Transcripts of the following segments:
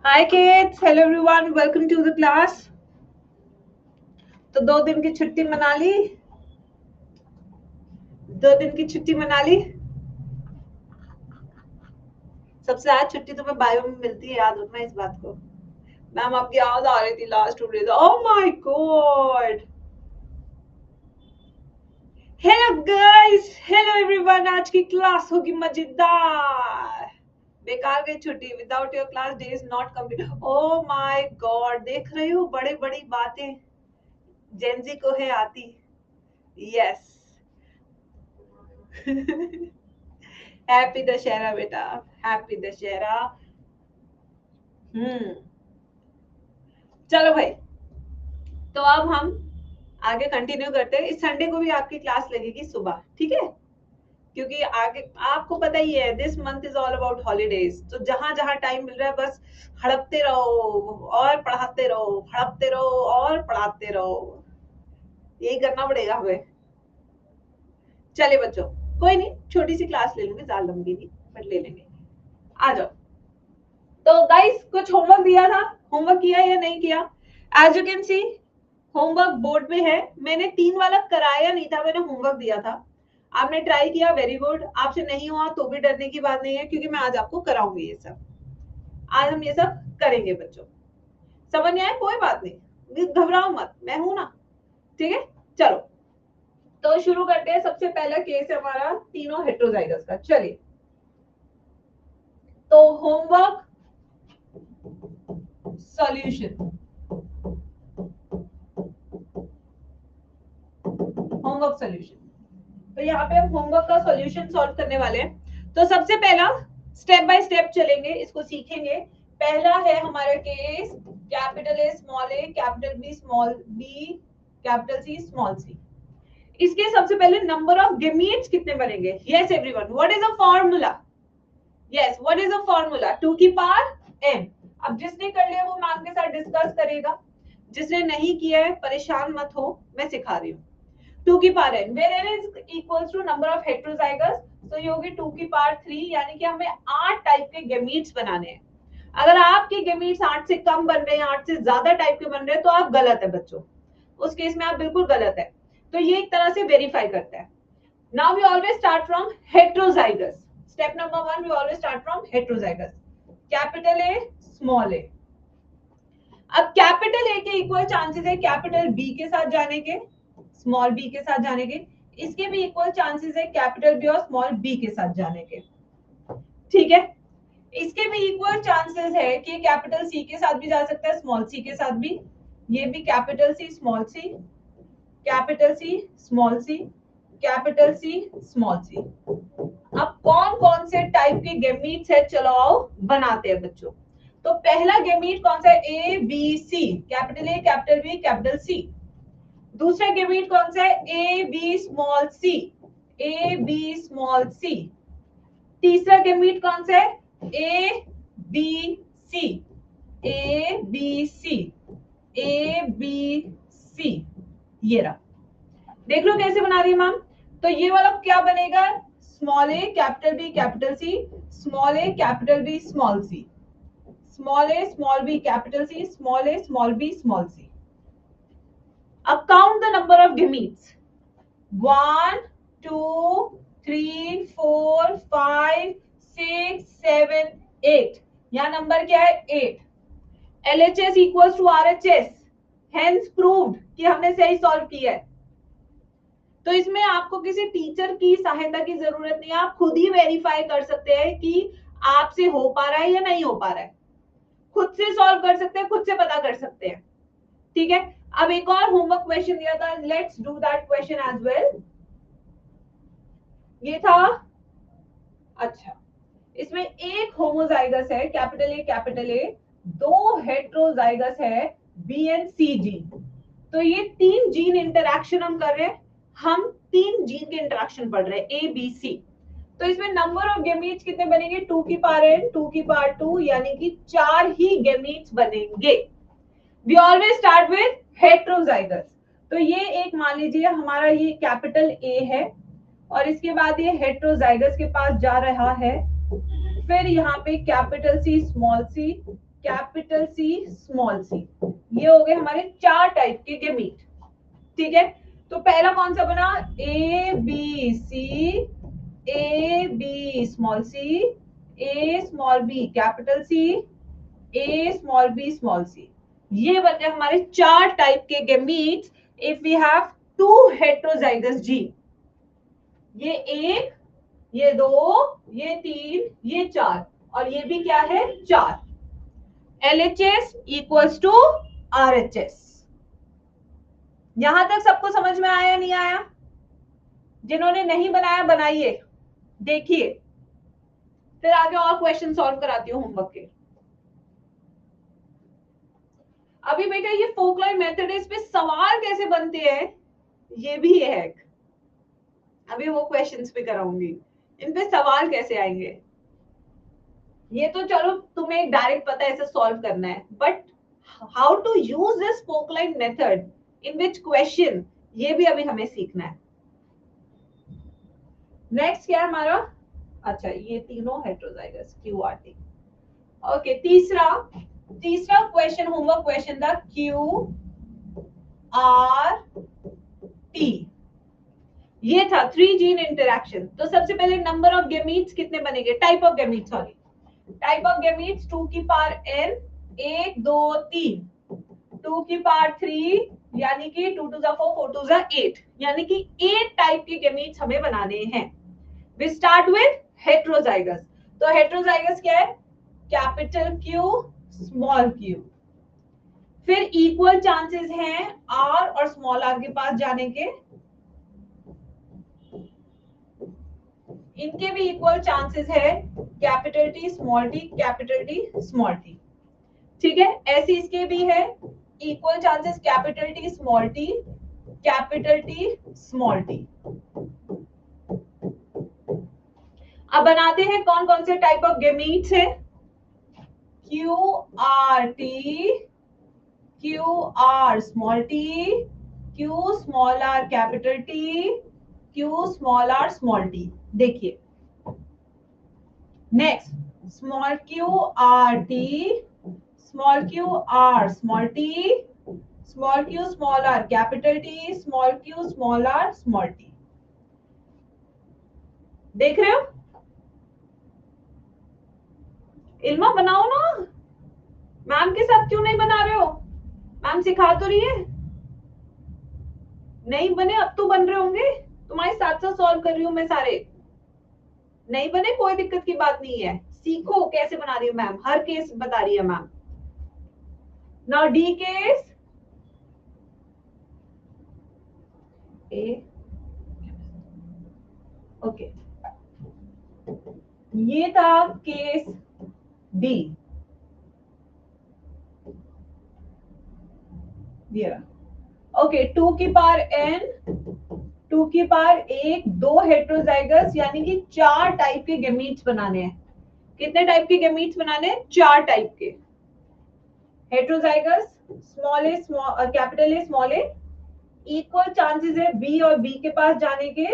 Hi kids, hello everyone, welcome to the class. तो 2 दिन की छुट्टी मना ली? 2 दिन की छुट्टी मना ली? सबसे ज्यादा छुट्टी तुम्हें बायो में मिलती है, याद रखना इस बात को। मैम आपकी आवाज आ रही थी last 2 days. Oh my God. Hello guys, hello everyone, आज की क्लास होगी मजेदार। बेकार गई छुट्टी, without your class day is not complete. Oh my God, देख रहे हो बड़ी बड़ी बातें जेनजी को है आती। यस। हैप्पी दशहरा बेटा, हैप्पी दशहरा। हम्म। चलो भाई, तो अब हम आगे कंटिन्यू करते हैं। इस संडे को भी आपकी क्लास लगेगी सुबह, ठीक है? क्योंकि आगे आपको पता ही है, this month is all about holidays. तो जहां जहां टाइम मिल रहा है बस हड़पते रहो और पढ़ाते रहो, हड़पते रहो और पढ़ाते रहो। यही करना पड़ेगा हमें। चले बच्चों, कोई नहीं, छोटी सी क्लास ले लूंगी, ज्यादा लंबी नहीं, बट ले लेंगे। आ जाओ। तो गाइस, कुछ होमवर्क दिया था, होमवर्क किया या नहीं किया? As you can see, homework board पे है। मैंने 3 वाला कराया नहीं था, मैंने होमवर्क दिया था। आपने ट्राई किया, वेरी गुड। आपसे नहीं हुआ तो भी डरने की बात नहीं है, क्योंकि मैं आज आपको कराऊंगी ये सब। आज हम ये सब करेंगे बच्चों। समझ नहीं आए कोई बात नहीं, घबराओ मत, मैं हूं ना। ठीक है, चलो। तो शुरू करते हैं। सबसे पहला केस है हमारा तीनों हेट्रोजाइगस का। चलिए, तो होमवर्क सॉल्यूशन, होमवर्क सॉल्यूशन। तो यहाँ पे हम होमवर्क का सॉल्यूशन सॉल्व करने वाले हैं। तो सबसे पहला स्टेप बाय स्टेप चलेंगे, इसको सीखेंगे। पहला है हमारा case capital A small A, capital B small B, capital C small C. इसके सबसे पहले नंबर ऑफ गेमीट्स कितने बनेंगे? Yes everyone, what is a formula? Yes, what is a formula? 2 की पावर n। अब जिसने कर लिया वो मैम के साथ डिस्कस करेगा, जिसने नहीं किया है परेशान मत हो, मैं सिखा रही हूँ। 2 की power n, where n is equals to number of heterozygous, तो ये होगी 2 की पावर 3, यानी कि हमें 8 टाइप के गेमीट्स बनाने हैं। अगर आपके गेमीट्स 8 से कम बन रहे हैं, 8 से ज्यादा टाइप के बन रहे हैं, तो आप गलत है बच्चों। उस केस में आप बिल्कुल गलत है। तो ये एक तरह से वेरीफाई करता है। Now we always start from heterozygous. Step number 1, we always start from heterozygous. Capital A small A. अब कैपिटल ए के इक्वल चांसेस है कैपिटल बी के साथ जाने के, स्मॉल बी के साथ जाने के। इसके भी इक्वल चांसेस है कैपिटल बी और स्मॉल बी के साथ जाने के। ठीक है, इसके भी इक्वल चांसेस है कि कैपिटल सी के साथ भी जा सकता है, स्मॉल सी के साथ भी। ये भी कैपिटल सी स्मॉल सी, कैपिटल सी स्मॉल सी, कैपिटल सी स्मॉल सी। अब कौन कौन से टाइप के गेमीट्स है, चलो आओ बनाते हैं बच्चों। तो पहला गेमीट कौन सा है? A B C, capital A capital B capital C. दूसरा गेमीट कौन सा है? A B small C, A B small C. तीसरा गेमीट कौन सा है? A B C, A B C, A B C. ये रहा, देख लो कैसे बना रही है मैम। तो ये वाला क्या बनेगा? Small A capital B capital C, small A capital B small C, small A small B capital C, small A small B small C. अब count the number of gametes. 1 2 3 4 5 6 7 8। यहाँ नंबर क्या है? 8। LHS equals to RHS, hence proved कि हमने सही solve किया है। तो इसमें आपको किसी टीचर की सहायता की जरूरत नहीं है, आप खुद ही वेरीफाई कर सकते हैं कि आपसे हो पा रहा है या नहीं हो पा रहा है। खुद से सॉल्व कर सकते हैं, खुद से पता कर सकते हैं। ठीक है, अब एक और होमवर्क क्वेश्चन दिया था, let's do that question as well. ये था, अच्छा, इसमें एक होमोजाइगस है कैपिटल ए, 2 हेट्रोजाइगस है बी एंड सी जीन। तो ये 3 जीन इंटरैक्शन हम कर रहे हैं, हम 3 जीन के इंटरैक्शन पढ़ रहे हैं, ए बी सी। तो इसमें नंबर ऑफ गेमीट्स कितने बनेंगे? 2 की पावर n, 2 की पावर 2, यानी कि 4 ही गेमीट्स बनेंगे। We always start with heterozygous. तो ये एक मान लीजिए हमारा ये कैपिटल ए है, और इसके बाद ये हेट्रोजाइगस के पास जा रहा है। फिर यहाँ पे कैपिटल सी स्मॉल सी, कैपिटल सी, स्मॉल सी। ये हो गए हमारे 4 टाइप के गेमीट। ठीक है, तो पहला कौन सा बना? A B C, A B small C, A small B capital C, A small B small C. ये बन गए हमारे 4 टाइप के gametes if we have 2 heterozygous gene. ये 1, ये 2, ये 3, ये 4, और ये भी क्या है? 4। LHS equals to RHS। यहां तक सबको समझ में आया नहीं आया? जिन्होंने नहीं बनाया बनाइए, देखिए, फिर आगे और क्वेश्चन सॉल्व कराती हूँ होमवर्क के। अभी बेटा ये फोकलाइन मेथड है, इस पे सवाल कैसे बनते हैं ये भी है। अभी वो क्वेश्चंस पे कराऊंगी, इन पे सवाल कैसे आएंगे। ये तो चलो तुम्हें डायरेक्ट पता है ऐसे सॉल्व करना है, but how to use this forked line method in which question, ये भी अभी हमें सीखना है। नेक्स्ट क्या है हमारा? अच्छा, ये तीनों हेटेरोजाइगस QRT। ओके, तीसरा क्वेश्चन, होमवर्क क्वेश्चन था QRT। ये था 3 जीन इंटरैक्शन। तो सबसे पहले नंबर ऑफ गेमीट्स कितने बनेंगे? Type of gametes, sorry, type of gametes 2 की पावर n, 1 2 3, 2 की पावर 3 यानी कि 2 2 4 4 2 8, यानी कि 8 टाइप के गेमीट्स हमें बनाने हैं। We start with heterozygous. तो हेटेरोजाइगस क्या है? Capital Q, small q। फिर इक्वल चांसेस हैं R और स्मॉल r के पास जाने के, इनके भी इक्वल चांसेस है, capital T small t, capital T small t। ठीक है, ऐसे इसके भी है equal chances, capital T small t, capital T small t। अब बनाते हैं कौन कौन से टाइप ऑफ गेमीट्स है। QRT, QR small t, Q small r capital T, Q small r small t। देखिए next, small QRT, small QR small t, small q small r capital T, small q small r small t। देख रहे हो? इल्मा बनाओ ना, ma'am के साथ क्यों नहीं बना रहे हो? मैम सिखा तो रही है। नहीं बने, अब तो बन रहे होंगे, तुम्हारे साथ साथ सॉल्व कर रही हूँ मैं सारे। नहीं बने कोई दिक्कत की बात नहीं है, सीखो कैसे बना रही हूँ मैम, हर केस बता रही है मैम। नाउ डी केस ए, ओके, ये था केस डी। ओके, 2 की पावर n, 2 की पावर 1, 2 हेटेरोजाइगस, यानी कि 4 टाइप के गेमीट्स बनाने हैं। कितने टाइप के गेमीट्स बनाने हैं? 4 टाइप के। Heterozygous, small A small, capital A small A, equal chances है बी और बी के पास जाने के।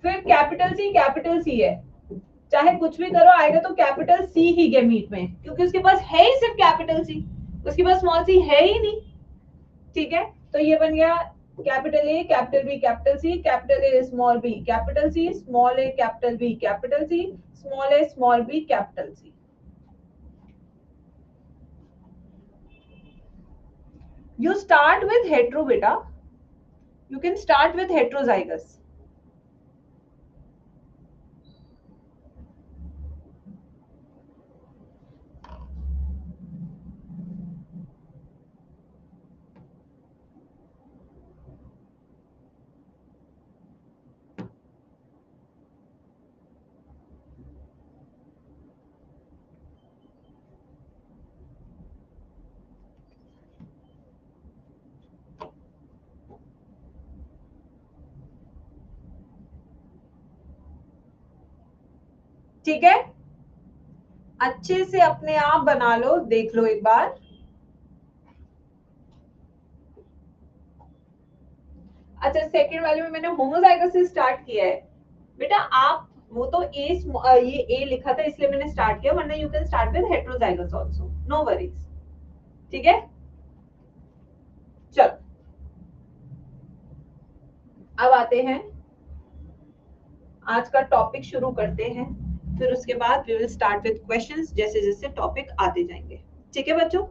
फिर कैपिटल सी है, चाहे कुछ भी करो आएगा तो कैपिटल सी ही गेमीट में, क्योंकि उसके पास है ही सिर्फ कैपिटल सी, उसके पास स्मॉल सी है ही नहीं। ठीक है, तो ये बन गया capital A capital B capital C, capital A small B capital C, small A capital B capital C, small A small B capital C. You start with hetero beta, you can start with heterozygous। ठीक है, अच्छे से अपने आप बना लो, देख लो एक बार। अच्छा, सेकंड वाले में मैंने होमोजाइगस से स्टार्ट किया है बेटा। आप वो तो ये ए लिखा था इसलिए मैंने स्टार्ट किया, वरना you can start with heterozygous also, no worries. ठीक है, चलो अब आते हैं, आज का टॉपिक शुरू करते हैं, फिर उसके बाद we will start with questions जैसे जैसे टॉपिक आते जाएंगे। ठीक है बच्चों,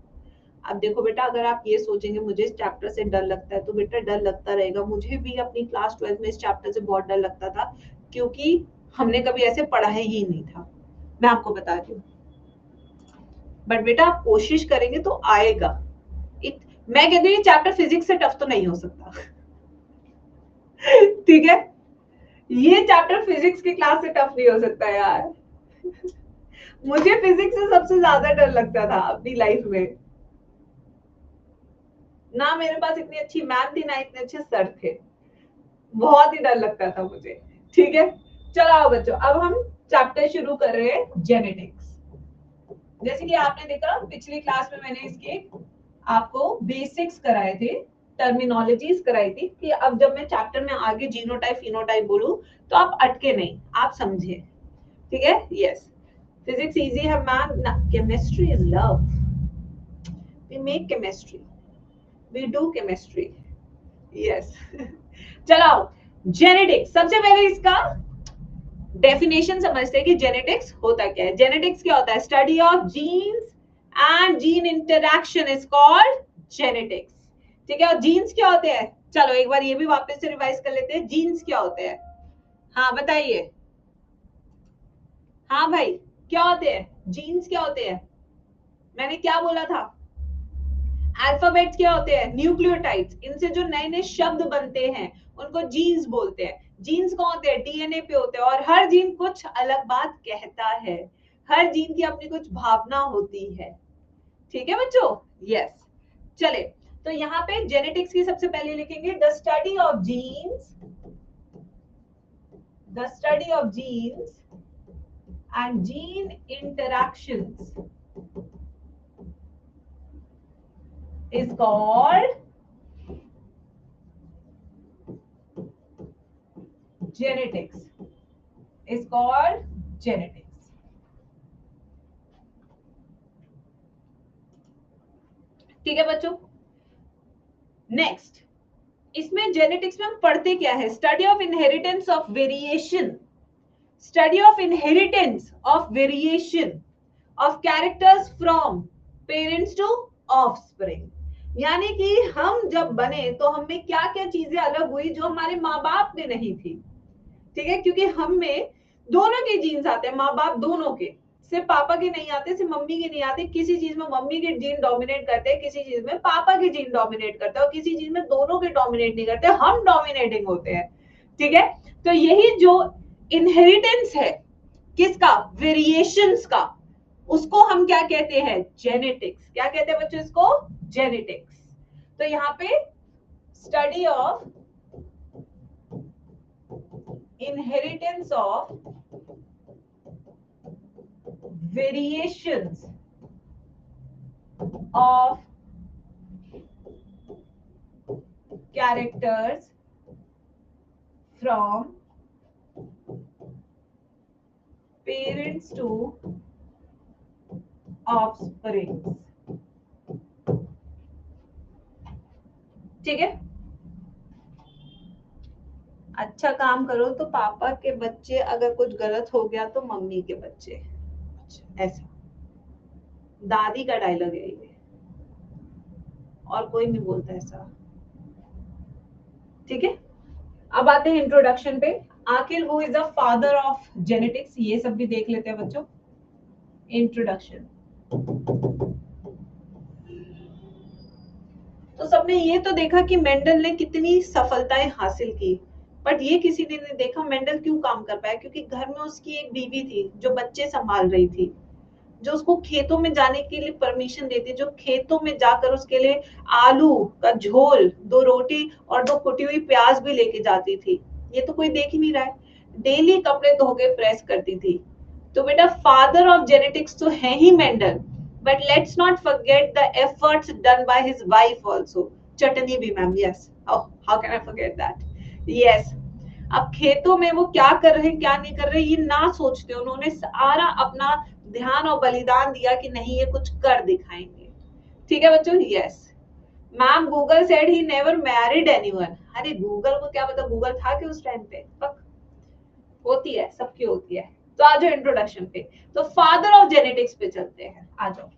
अब देखो बेटा, अगर आप ये सोचेंगे मुझे इस चैप्टर से डर लगता है, तो बेटा डर लगता रहेगा। मुझे भी अपनी क्लास 12 में इस चैप्टर से बहुत डर लगता था, क्योंकि हमने कभी ऐसे पढ़ा ही नहीं था, मैं आपको बता रही हूँ। बट बेटा आप कोशिश करेंगे तो आएगा। मैं कहती हूँ ये चैप्टर फिजिक्स से टफ तो नहीं हो सकता। ठीक है, ये चैप्टर फिजिक्स की क्लास से टफ नहीं हो सकता यार। मुझे फिजिक्स से सबसे ज्यादा डर लगता था अपनी लाइफ में। ना मेरे पास इतनी अच्छी मैम थी, ना इतने अच्छे सर थे, बहुत ही डर लगता था मुझे। ठीक है, चलो आओ बच्चों, अब हम चैप्टर शुरू कर रहे हैं जेनेटिक्स। जैसे कि आपने देखा पिछली क्लास में मैंने इसके आपको बेसिक्स कराए थे, टर्मिनोलॉजीज कराई थी, कि अब जब मैं चैप्टर में आगे जीनोटाइप फिनोटाइप बोलूं तो आप अटके नहीं, आप समझे। ठीक है, यस, फिजिक्स इजी है ma'am, chemistry is love, we make chemistry, we do chemistry, yes. चलो जेनेटिक्स, सबसे पहले इसका डेफिनेशन समझते हैं कि जेनेटिक्स होता क्या है। जेनेटिक्स क्या होता है? Study of genes and gene interaction is called genetics. ठीक है, और जीन्स क्या होते हैं? चलो एक बार ये भी वापस से रिवाइज कर लेते हैं, जीन्स क्या होते हैं? हाँ बताइए, हाँ भाई क्या होते हैं जीन्स? क्या होते हैं? मैंने क्या बोला था? अल्फाबेट्स क्या होते हैं? न्यूक्लियोटाइड्स। इनसे जो नए नए शब्द बनते हैं उनको जीन्स बोलते हैं। जीन्स कौन होते हैं? डीएनए पे होते हैं, और हर जीन कुछ अलग बात कहता है, हर जीन की अपनी कुछ भावना होती है। ठीक है बच्चों, यस। चले, तो यहाँ पे जेनेटिक्स की सबसे पहले लिखेंगे the study of genes, the study of genes and gene interactions is called genetics, is called genetics। ठीक है बच्चों, नेक्स्ट, इसमें जेनेटिक्स में हम पढ़ते क्या है? Study of inheritance of variation, study of inheritance of variation of characters from parents to offspring. यानी कि हम जब बने तो हमें क्या क्या चीजें अलग हुई जो हमारे माँ बाप में नहीं थी। ठीक है, क्योंकि हम में दोनों के जीन्स आते हैं, माँ बाप दोनों के, सिर्फ पापा के नहीं आते, सिर्फ मम्मी के नहीं आते। किसी चीज में मम्मी के जीन डोमिनेट करते हैं, किसी चीज में पापा के जीन डोमिनेट करते हैं, और किसी चीज में दोनों के डोमिनेट नहीं करते, हम डोमिनेटिंग होते हैं। ठीक है, तो यही जो इनहेरिटेंस है किसका? वेरिएशंस का, उसको हम क्या कहते हैं? जेनेटिक्स। क्या कहते हैं बच्चों इसको? जेनेटिक्स। तो यहाँ पे study of inheritance of variations of characters from parents to offspring। ठीक है, अच्छा काम करो तो पापा के बच्चे, अगर कुछ गलत हो गया तो मम्मी के बच्चे। अच्छा, ऐसा दादी का डायलॉग है ये, और कोई नहीं बोलता ऐसा। ठीक है, अब आते हैं इंट्रोडक्शन पे। आखिर who is the father of genetics, ये सब भी देख लेते हैं बच्चों। इंट्रोडक्शन, तो सबने ये तो देखा कि मेंडल ने कितनी सफलताएं हासिल की, बट ये किसी ने नहीं देखा मेंडल क्यों काम कर पाया। क्योंकि घर में उसकी एक बीवी थी जो बच्चे संभाल रही थी, जो उसको खेतों में जाने के लिए परमिशन देती, जो खेतों में जाकर उसके लिए आलू का झोल, 2 रोटी और 2 कुटी हुई प्याज भी लेके जाती थी। ये तो कोई देख ही नहीं रहा है। डेली कपड़े धो के प्रेस करती थी। तो बेटा फादर ऑफ जेनेटिक्स तो है ही Mendel, but let's not forget the efforts done by his wife also, Chutney B ma'am, yes, oh how can I forget that, yes। अब खेतों में वो क्या कर रहे हैं क्या नहीं कर रहे ये ना सोचते, उन्होंने सारा अपना ध्यान और बलिदान दिया कि नहीं ये कुछ कर दिखाएंगे। ठीक है बच्चों, yes. Ma'am Google said he never married anyone. अरे गूगल को क्या पता गूगल था कि उस टाइम पे, होती है, सबकी होती है। तो आ जाओ इंट्रोडक्शन पे, तो फादर ऑफ जेनेटिक्स पे चलते हैं, आ जाओ।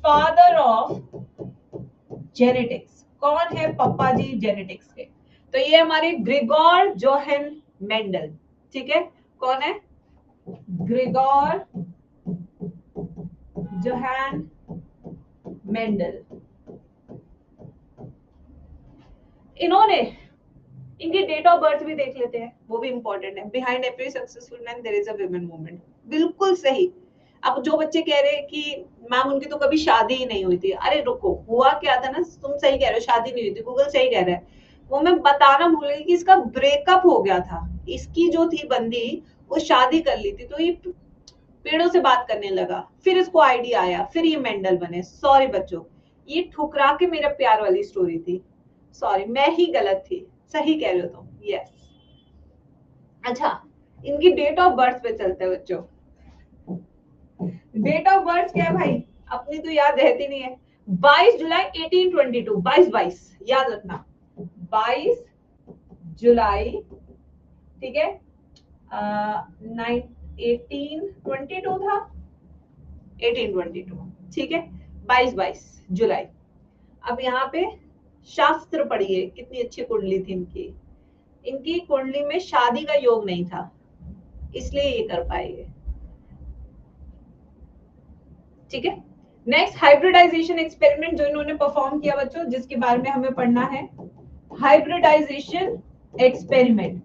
फादर ऑफ जेनेटिक्स कौन है पापा जी जेनेटिक्स के? तो ये हमारे ग्रिगोर जोहन मेंडल। ठीक है, कौन है? Grigor Johan Mendel. इन्होंने, इनकी डेट ऑफ बर्थ भी देख लेते हैं, वो भी इंपॉर्टेंट है। Behind every successful man there is a women movement. बिल्कुल सही। अब जो बच्चे कह रहे हैं कि मैम उनकी तो कभी शादी ही नहीं हुई थी, अरे रुको, हुआ क्या था ना, तुम सही कह रहे हो, शादी नहीं हुई थी, गूगल सही कह रहा है। वो मैं बताना भूल गई कि इसका ब्रेकअप हो गया था। इसकी जो थी बंदी, वो शादी कर ली थी, तो ये पेड़ों से बात करने लगा, फिर इसको आइडिया आया, फिर ये मेंडल बने। सॉरी बच्चों, ये ठुकरा के मेरा प्यार वाली स्टोरी थी, सॉरी मैं ही गलत थी, सही कह रहे हो तुम, यस। अच्छा, इनकी डेट ऑफ बर्थ पे चलते हैं बच्चों। डेट ऑफ बर्थ क्या है भाई, अपनी तो याद रहती नहीं है। 22 जुलाई 1822, 22 याद रखना, 22 जुलाई, ठीक है। 1822 था, 1822, ठीक है, 22 जुलाई। अब यहाँ पे शास्त्र पढ़िए, कितनी अच्छी कुंडली थी इनकी। इनकी कुंडली में शादी का योग नहीं था, इसलिए ये कर पाएंगे। ठीक है, नेक्स्ट हाइब्रिडाइजेशन एक्सपेरिमेंट जो इन्होंने परफॉर्म किया बच्चों, जिसके बारे में हमें पढ़ना है, हाइब्रिडाइजेशन एक्सपेरिमेंट।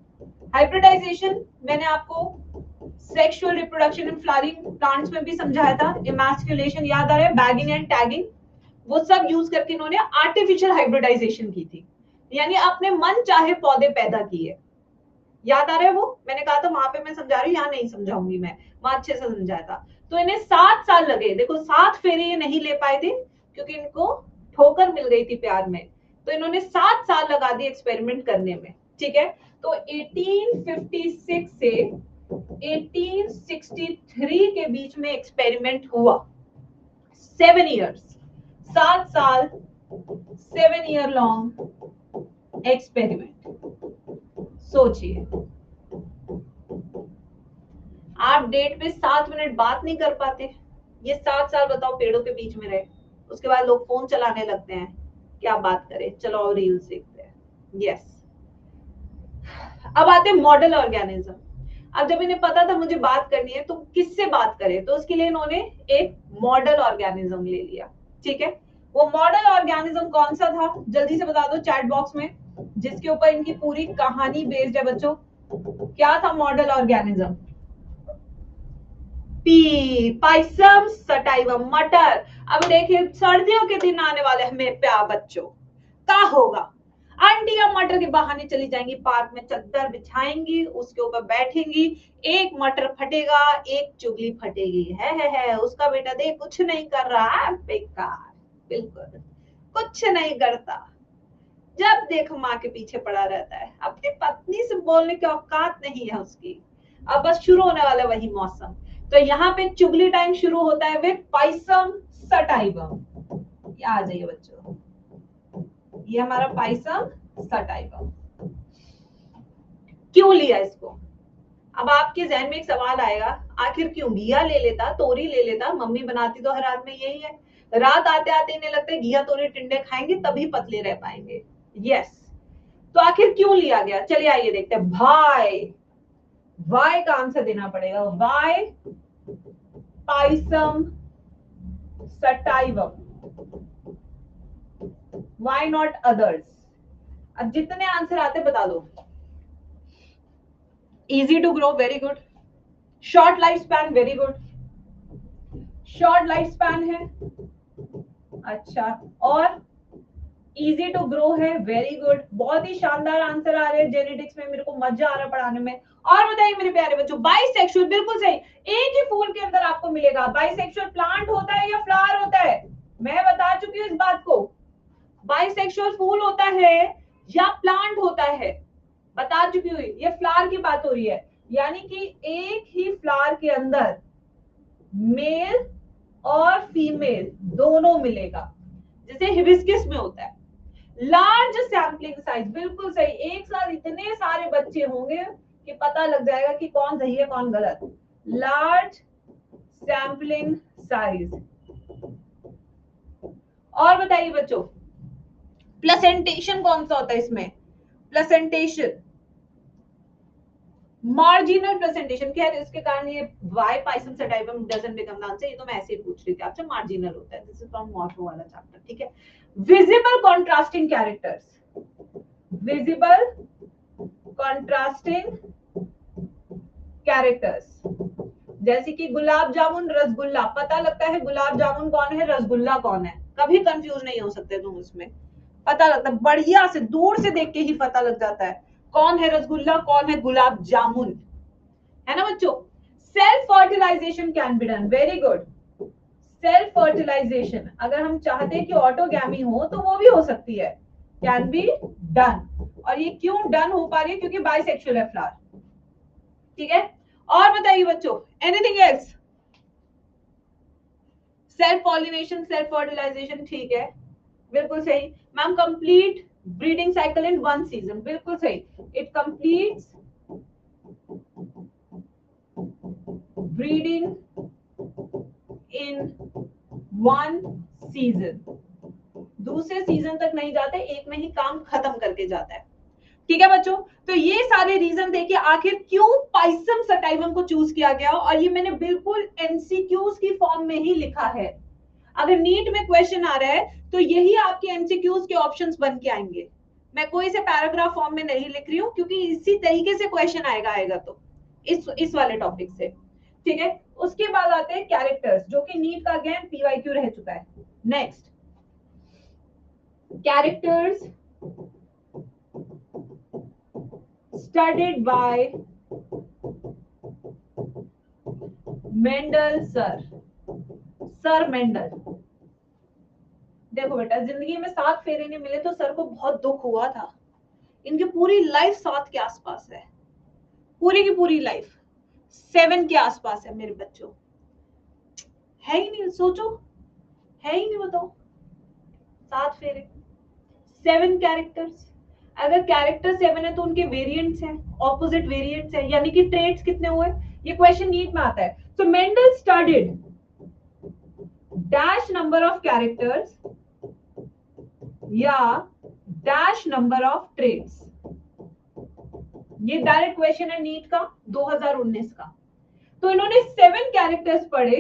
हाइब्रिडाइजेशन मैंने आपको sexual reproduction in flowering plants में भी समझाया था। इमैस्कुलेशन याद आ रहा है, बैगिंग एंड टैगिंग, वो सब यूज करके इन्होंने आर्टिफिशियल हाइब्रिडाइजेशन की थी, यानी अपने मन चाहे पौधे पैदा किए। याद आ रहा है वो, मैंने कहा था वहां पे मैं समझा रही हूँ, यहाँ नहीं समझाऊंगी मैं, वहां अच्छे से समझाया था। तो इन्हें 7 साल लगे, देखो 7 फेरे ये नहीं ले पाए थे क्योंकि इनको ठोकर मिल गई थी प्यार में। तो इन्होंने 7 साल लगा दिए एक्सपेरिमेंट करने में। ठीक है, तो 1856 से 1863 के बीच में एक्सपेरिमेंट हुआ। 7 इयर्स, 7 साल, 7 ईयर लॉन्ग एक्सपेरिमेंट। सोचिए, आप डेट पे 7 मिनट बात नहीं कर पाते, ये 7 साल बताओ पेड़ों के बीच में रहे। उसके बाद लोग फोन चलाने लगते हैं, क्या बात करें, चलो और रील्स देखते हैं। यस, अब आते हैं मॉडल ऑर्गेनिज्म। अब जब इन्हें पता था मुझे बात करनी है तो किससे बात करें, तो उसके लिए इन्होंने एक मॉडल ऑर्गेनिज्म ले लिया। ठीक है, वो मॉडल ऑर्गेनिज्म कौन सा था, जल्दी से बता दो चैट बॉक्स में, जिसके ऊपर इनकी पूरी कहानी बेस्ड है बच्चों। क्या था model organism? P, Pisum sativum, मटर। अब देखिए सर्दियों के दिन आने वाले हमें प्यार बच्चों, क्या होगा? आंटियां मटर के बहाने चली जाएंगी पार्क में, चादर बिछाएंगी, उसके ऊपर बैठेंगी, एक मटर फटेगा, एक चुगली फटेगी, है उसका बेटा देख कुछ नहीं कर रहा है, बेकार, बिल्कुल कुछ नहीं करता, जब देखो माँ के पीछे पड़ा रहता है, अपनी पत्नी से बोलने की औकात नहीं है उसकी। अब बस शुरू होने वाला वही मौसम। तो यहाँ पे चुगली टाइम शुरू होता है विद पाइसम सटाइवम। आ जाइए बच्चों, ये हमारा पाइसम सटाइवम। क्यों लिया इसको? अब आपके जहन में एक सवाल आएगा, आखिर क्यों? घिया ले लेता, तोरी ले लेता, मम्मी बनाती तो हर रात में यही है, रात आते आते इन्हें लगता है घिया तोरी टिंडे खाएंगे तभी पतले रह पाएंगे। यस, तो आखिर क्यों लिया गया? चलिए आइए देखते हैं। वाई, वाई का आंसर देना पड़ेगा, why pisum sativum, why not others? अब जितने आंसर आते बता दो। Easy to grow, very good. Short life span, very good, short life span है। अच्छा, और इजी टू ग्रो है, वेरी गुड, बहुत ही शानदार आंसर आ रहे हैं जेनेटिक्स में, मेरे को मजा आ रहा है पढ़ाने में। और बताइए मेरे प्यारे बच्चों, बाइसेक्सुअल, बिल्कुल सही, एक ही फूल के अंदर आपको मिलेगा। बाइसेक्सुअल प्लांट होता है या फ्लावर होता है? मैं बता चुकी हूँ इस बात को, बाइसेक्सुअल फूल होता है या प्लांट फ्लावर की बात हो रही है, यानी कि एक ही फ्लावर के अंदर मेल और फीमेल दोनों मिलेगा, जैसे हिबिस्कस में होता है। लार्ज सैम्पलिंग साइज, बिल्कुल सही, एक साथ इतने सारे बच्चे होंगे कि पता लग जाएगा कि कौन सही है कौन गलत। Large sampling size. और बताइए बच्चों, प्लेसेंटेशन कौन सा होता है इसमें? प्लेसेंटेशन, मार्जिनल प्रेजेंटेशन, क्या है इसके कारण ये why pisum sativum doesn't become the answer, ये तो मैं ऐसे ही पूछ रही थी आपसे, मार्जिनल होता है, दिस इज फ्रॉम मॉर्फो वाला चैप्टर, ठीक है। Visible contrasting characters, visible contrasting characters, जैसे कि गुलाब जामुन रसगुल्ला, पता लगता है गुलाब जामुन कौन है रसगुल्ला कौन है, कभी कंफ्यूज नहीं हो सकते तुम उसमें, पता लगता है बढ़िया से दूर से देख के ही पता लग जाता है कौन है रसगुल्ला कौन है गुलाब जामुन, है ना बच्चों। Self fertilization can be done, very good. Self fertilization अगर हम चाहते हैं कि ऑटोगैमी हो तो वो भी हो सकती है, कैन बी डन। और ये क्यों डन हो पा रही है? क्योंकि बाइसेक्सुअल है फ्लावर, ठीक है। और बताइए बच्चों, anything else? Self pollination, self fertilization, ठीक है, बिल्कुल सही ma'am. Complete breeding cycle in one season, बिल्कुल सही, it completes breeding in one season, दूसरे सीजन तक नहीं जाते, एक में ही काम खत्म करके जाता है, ठीक है बच्चों। तो ये सारे रीजन थे कि आखिर क्यों पाइसम सटाइवम को चूज किया गया, और ये मैंने बिल्कुल एमसीक्यूज की फॉर्म में ही लिखा है। अगर नीट में क्वेश्चन आ रहा है तो यही आपके एमसीक्यूज के ऑप्शंस बन के आएंगे, मैं कोई से पैराग्राफ फॉर्म में नहीं लिख रही हूँ, क्योंकि इसी तरीके से क्वेश्चन आएगा तो इस वाले टॉपिक से, ठीक है। उसके बाद आते हैं कैरेक्टर्स, जो कि नीट का अगेन पीवाईक्यू रह चुका है। Next, characters studied by Mendel sir Mendel. देखो बेटा, जिंदगी में 7 फेरे नहीं मिले तो सर को बहुत दुख हुआ था, इनकी पूरी लाइफ 7 के आसपास है, पूरी की पूरी लाइफ 7 के आसपास है मेरे बच्चों, है ही नहीं, सोचो, है ही नहीं, बताओ, 7 फेरे, 7 कैरेक्टर्स। अगर कैरेक्टर 7 है तो उनके वेरिएंट्स हैं, ऑपोजिट वेरिएंट्स हैं, यानी कि ट्रेट्स कितने हुए, ये क्वेश्चन नीट में आता है। So Mendel studied dash number of characters या डैश नंबर ऑफ ट्रेट्स, ये डायरेक्ट क्वेश्चन है नीट का 2019 का। तो इन्होंने 7 कैरेक्टर्स पढ़े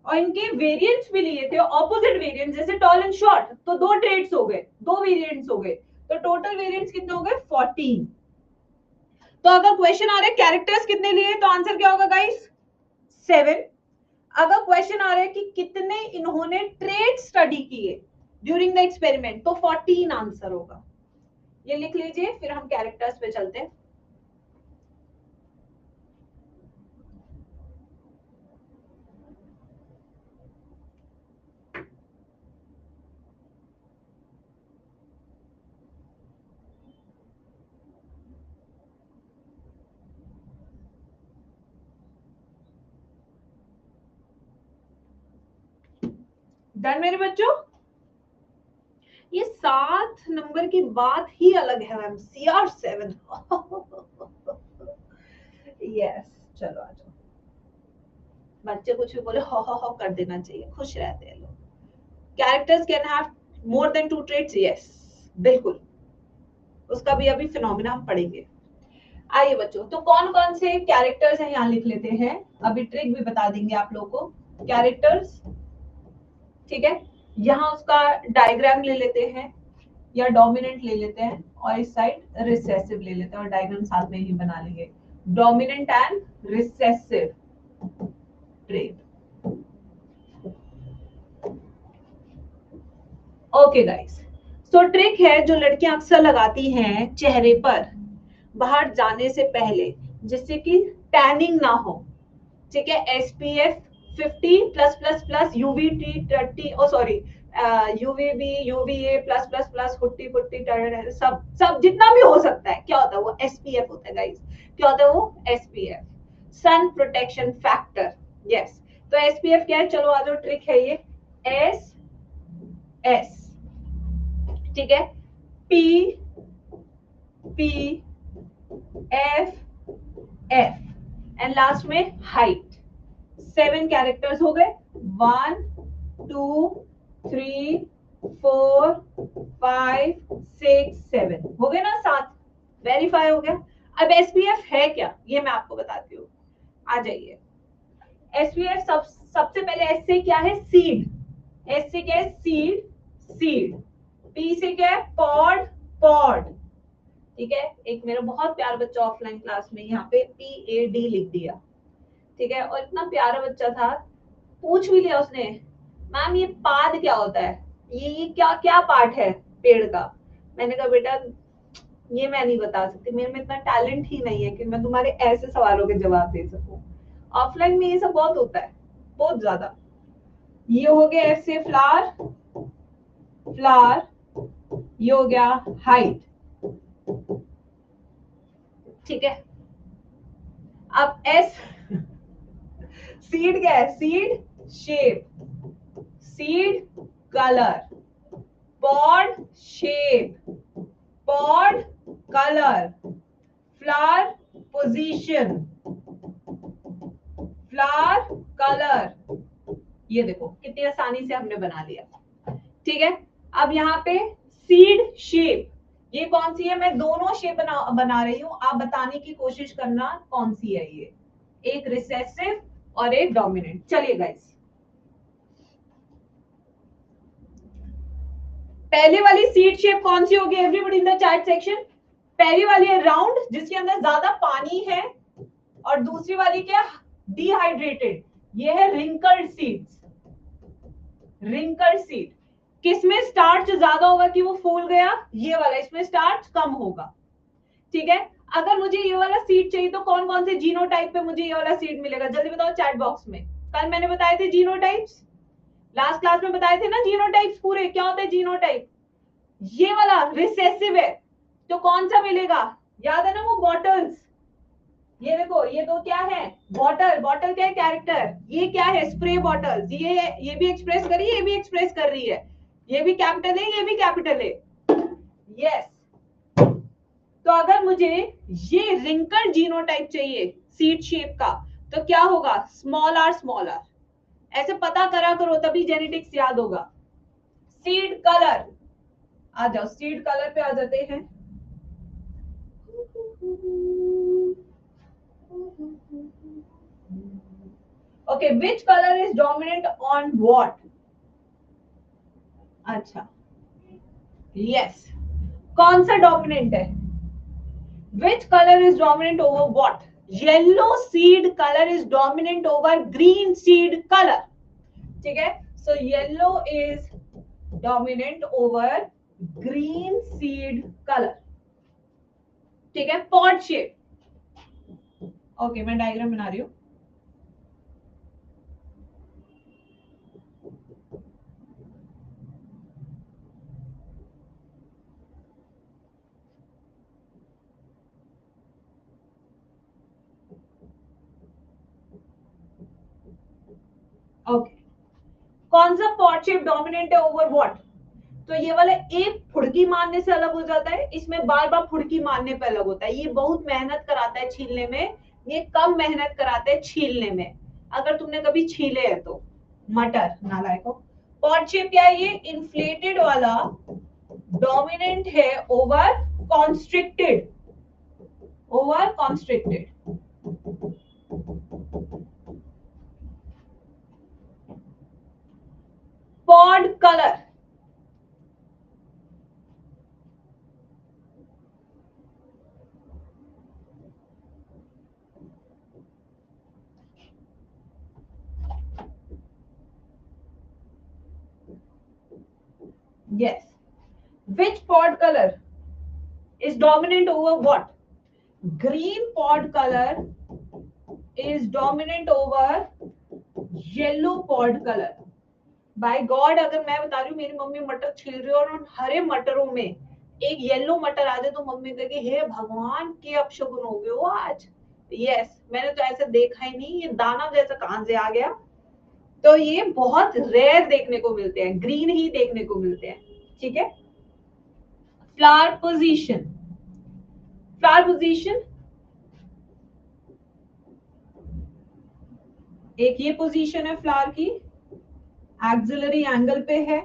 और इनके वेरिएंट्स भी लिए थे, ऑपोजिट वेरिएंट्स, जैसे टॉल एंड शॉर्ट, तो 2 ट्रेट्स हो गए, 2 वेरिएंट्स हो गए, तो टोटल वेरिएंट्स कितने हो गए 14। तो अगर क्वेश्चन आ रहे कैरेक्टर्स कितने लिए तो आंसर क्या होगा गाइस 7। अगर क्वेश्चन आ रहा है कि कितने इन्होंने ट्रेट स्टडी किए ड्यूरिंग द एक्सपेरिमेंट तो 14 आंसर होगा, ये लिख लीजिए, फिर हम कैरेक्टर्स पे चलते हैं। डन मेरे बच्चों, ये 7 नंबर की बात ही अलग है मैम, CR7 यस, चलो आ जाओ, बच्चे कुछ भी बोले हो कर देना चाहिए, खुश रहते हैं लोग। Characters can have more than 2 traits, yes बिल्कुल, उसका भी अभी फिनोमिना हम पढ़ेंगे। आइए बच्चों, तो कौन कौन से कैरेक्टर्स हैं यहाँ लिख लेते हैं, अभी ट्रिक भी बता देंगे आप लोगों को। कैरेक्टर्स, ठीक है, यहाँ उसका डायग्राम ले लेते हैं या डोमिनेंट ले लेते हैं, और इस साइड रिसेसिव ले लेते हैं, और डायग्राम साथ में ही बना लेंगे, dominant and recessive trait. Okay guys, so trick है जो लड़कियां अक्सर लगाती हैं चेहरे पर बाहर जाने से पहले, जिससे कि टैनिंग ना हो, ठीक है। SPF 50+++ UVT 30, oh sorry UVB, UVA plus plus plus, हुट्टी फुट्टी सब सब जितना भी हो सकता है, क्या होता है वो एसपीएफ होता है गाइस। क्या होता है वो SPF, sun protection factor. Yes, तो एसपीएफ क्या है, चलो आ जाओ, ट्रिक है ये, एस एस, ठीक है, P P F F and last में हाइट। 7 कैरेक्टर्स हो गए, 1 2 3 4 5 6 7 हो गए ना, 7 वेरीफाई हो गया। अब एसपीएफ है क्या, ये मैं आपको बताती हूँ, आ जाइए। एसपीएफ सबसे पहले एस से क्या है, सीड, एस से क्या है, सीड सीड, पी से क्या है, पॉड पॉड, ठीक है। एक मेरा बहुत प्यारा बच्चा ऑफलाइन क्लास में यहाँ पे PAD लिख दिया, ठीक है, और इतना प्यारा बच्चा था, पूछ भी लिया उसने, मैम ये पाद क्या होता है, ये क्या क्या पार्ट है पेड़ का। मैंने कहा बेटा ये मैं नहीं बता सकती, मेरे में इतना टैलेंट ही नहीं है कि मैं तुम्हारे ऐसे सवालों के जवाब दे सकूं। ऑफलाइन में ये सब बहुत होता है, बहुत ज्यादा। ये हो गया एफ से फ्लावर, फ्लावर, ये हो गया हाइट, ठीक है। अब एस, सीड क्या है, seed shape, seed colour, pod shape, pod colour, flower position, flower colour. ये देखो कितनी आसानी से हमने बना लिया, ठीक है। अब यहाँ पे सीड शेप, ये कौन सी है, मैं दोनों शेप बना रही हूं, आप बताने की कोशिश करना कौन सी है ये, एक रिसेसिव और एक डोमिनेंट। चलिए गाइस, पहले वाली सीड शेप कौन सी होगी, everybody in the chat section. पहली वाली है राउंड, जिसके अंदर ज्यादा पानी है, और दूसरी वाली क्या, डिहाइड्रेटेड, ये है रिंकल्ड सीड्स, रिंकल्ड सीड। किसमें स्टार्च ज्यादा होगा कि वो फूल गया, ये वाला, इसमें स्टार्च कम होगा, ठीक है। अगर मुझे ये वाला सीड चाहिए तो कौन कौन से जीनोटाइप पे मुझे ये वाला सीड मिलेगा, जल्दी बताओ चैट बॉक्स में। कल मैंने बताए थे जीनोटाइप्स, लास्ट क्लास में बताए थे ना जीनोटाइप्स पूरे, क्या होता है जीनोटाइप, ये वाला रिसेसिव है, तो कौन सा मिलेगा, याद है ना वो बॉटल्स, ये देखो ये दो क्या है, बॉटल, बॉटल क्या है, कैरेक्टर, ये क्या है, स्प्रे बॉटल, ये भी एक्सप्रेस कर रही है, ये भी एक्सप्रेस कर रही है, ये भी कैपिटल है, ये भी कैपिटल है, यस। तो अगर मुझे ये रिंकल जीनोटाइप चाहिए सीड शेप का, तो क्या होगा, स्मॉल आर स्मॉल आर, ऐसे पता करा करो तभी जेनेटिक्स याद होगा। सीड कलर, आ जाओ सीड कलर पे आ जाते हैं। Okay, which colour is dominant on what, अच्छा यस, कौन सा डोमिनेंट है, which colour is dominant over what, yellow seed colour is dominant over green seed colour, ठीक है। So yellow is dominant over green seed colour, ठीक है। Pot shape, okay मैं diagram बना रही हूँ। ओके, कौन सा पॉट शेप डोमिनेंट है ओवर व्हाट, तो ये वाला एक फुड़की मारने से अलग हो जाता है, इसमें बार बार फुड़की मारने पे अलग होता है, ये बहुत मेहनत कराता है छीलने में, ये कम मेहनत कराते हैं छीलने में, अगर तुमने कभी छीले है तो, मटर नालायको। पॉट शेप क्या है, ये इन्फ्लेटेड वाला डोमिनेंट है over constricted, over constricted. Pod colour, yes, which pod color is dominant over what, green pod color is dominant over yellow pod color, by god, अगर मैं बता रही हूँ मेरी मम्मी मटर छील रही है और उन हरे मटरों में एक येलो मटर आ जाए तो मम्मी कहेगी हे भगवान के अपशगुन हो गए हो आज। यस, मैंने तो ऐसा देखा ही नहीं, ये दाना जैसा कहां से आ गया। तो ये बहुत रेयर देखने को मिलते हैं, ग्रीन ही देखने को मिलते हैं। ठीक है, फ्लावर पोजीशन। फ्लावर पोजीशन, एक ये पोजीशन है फ्लावर की, एक्सिलरी एंगल पे है,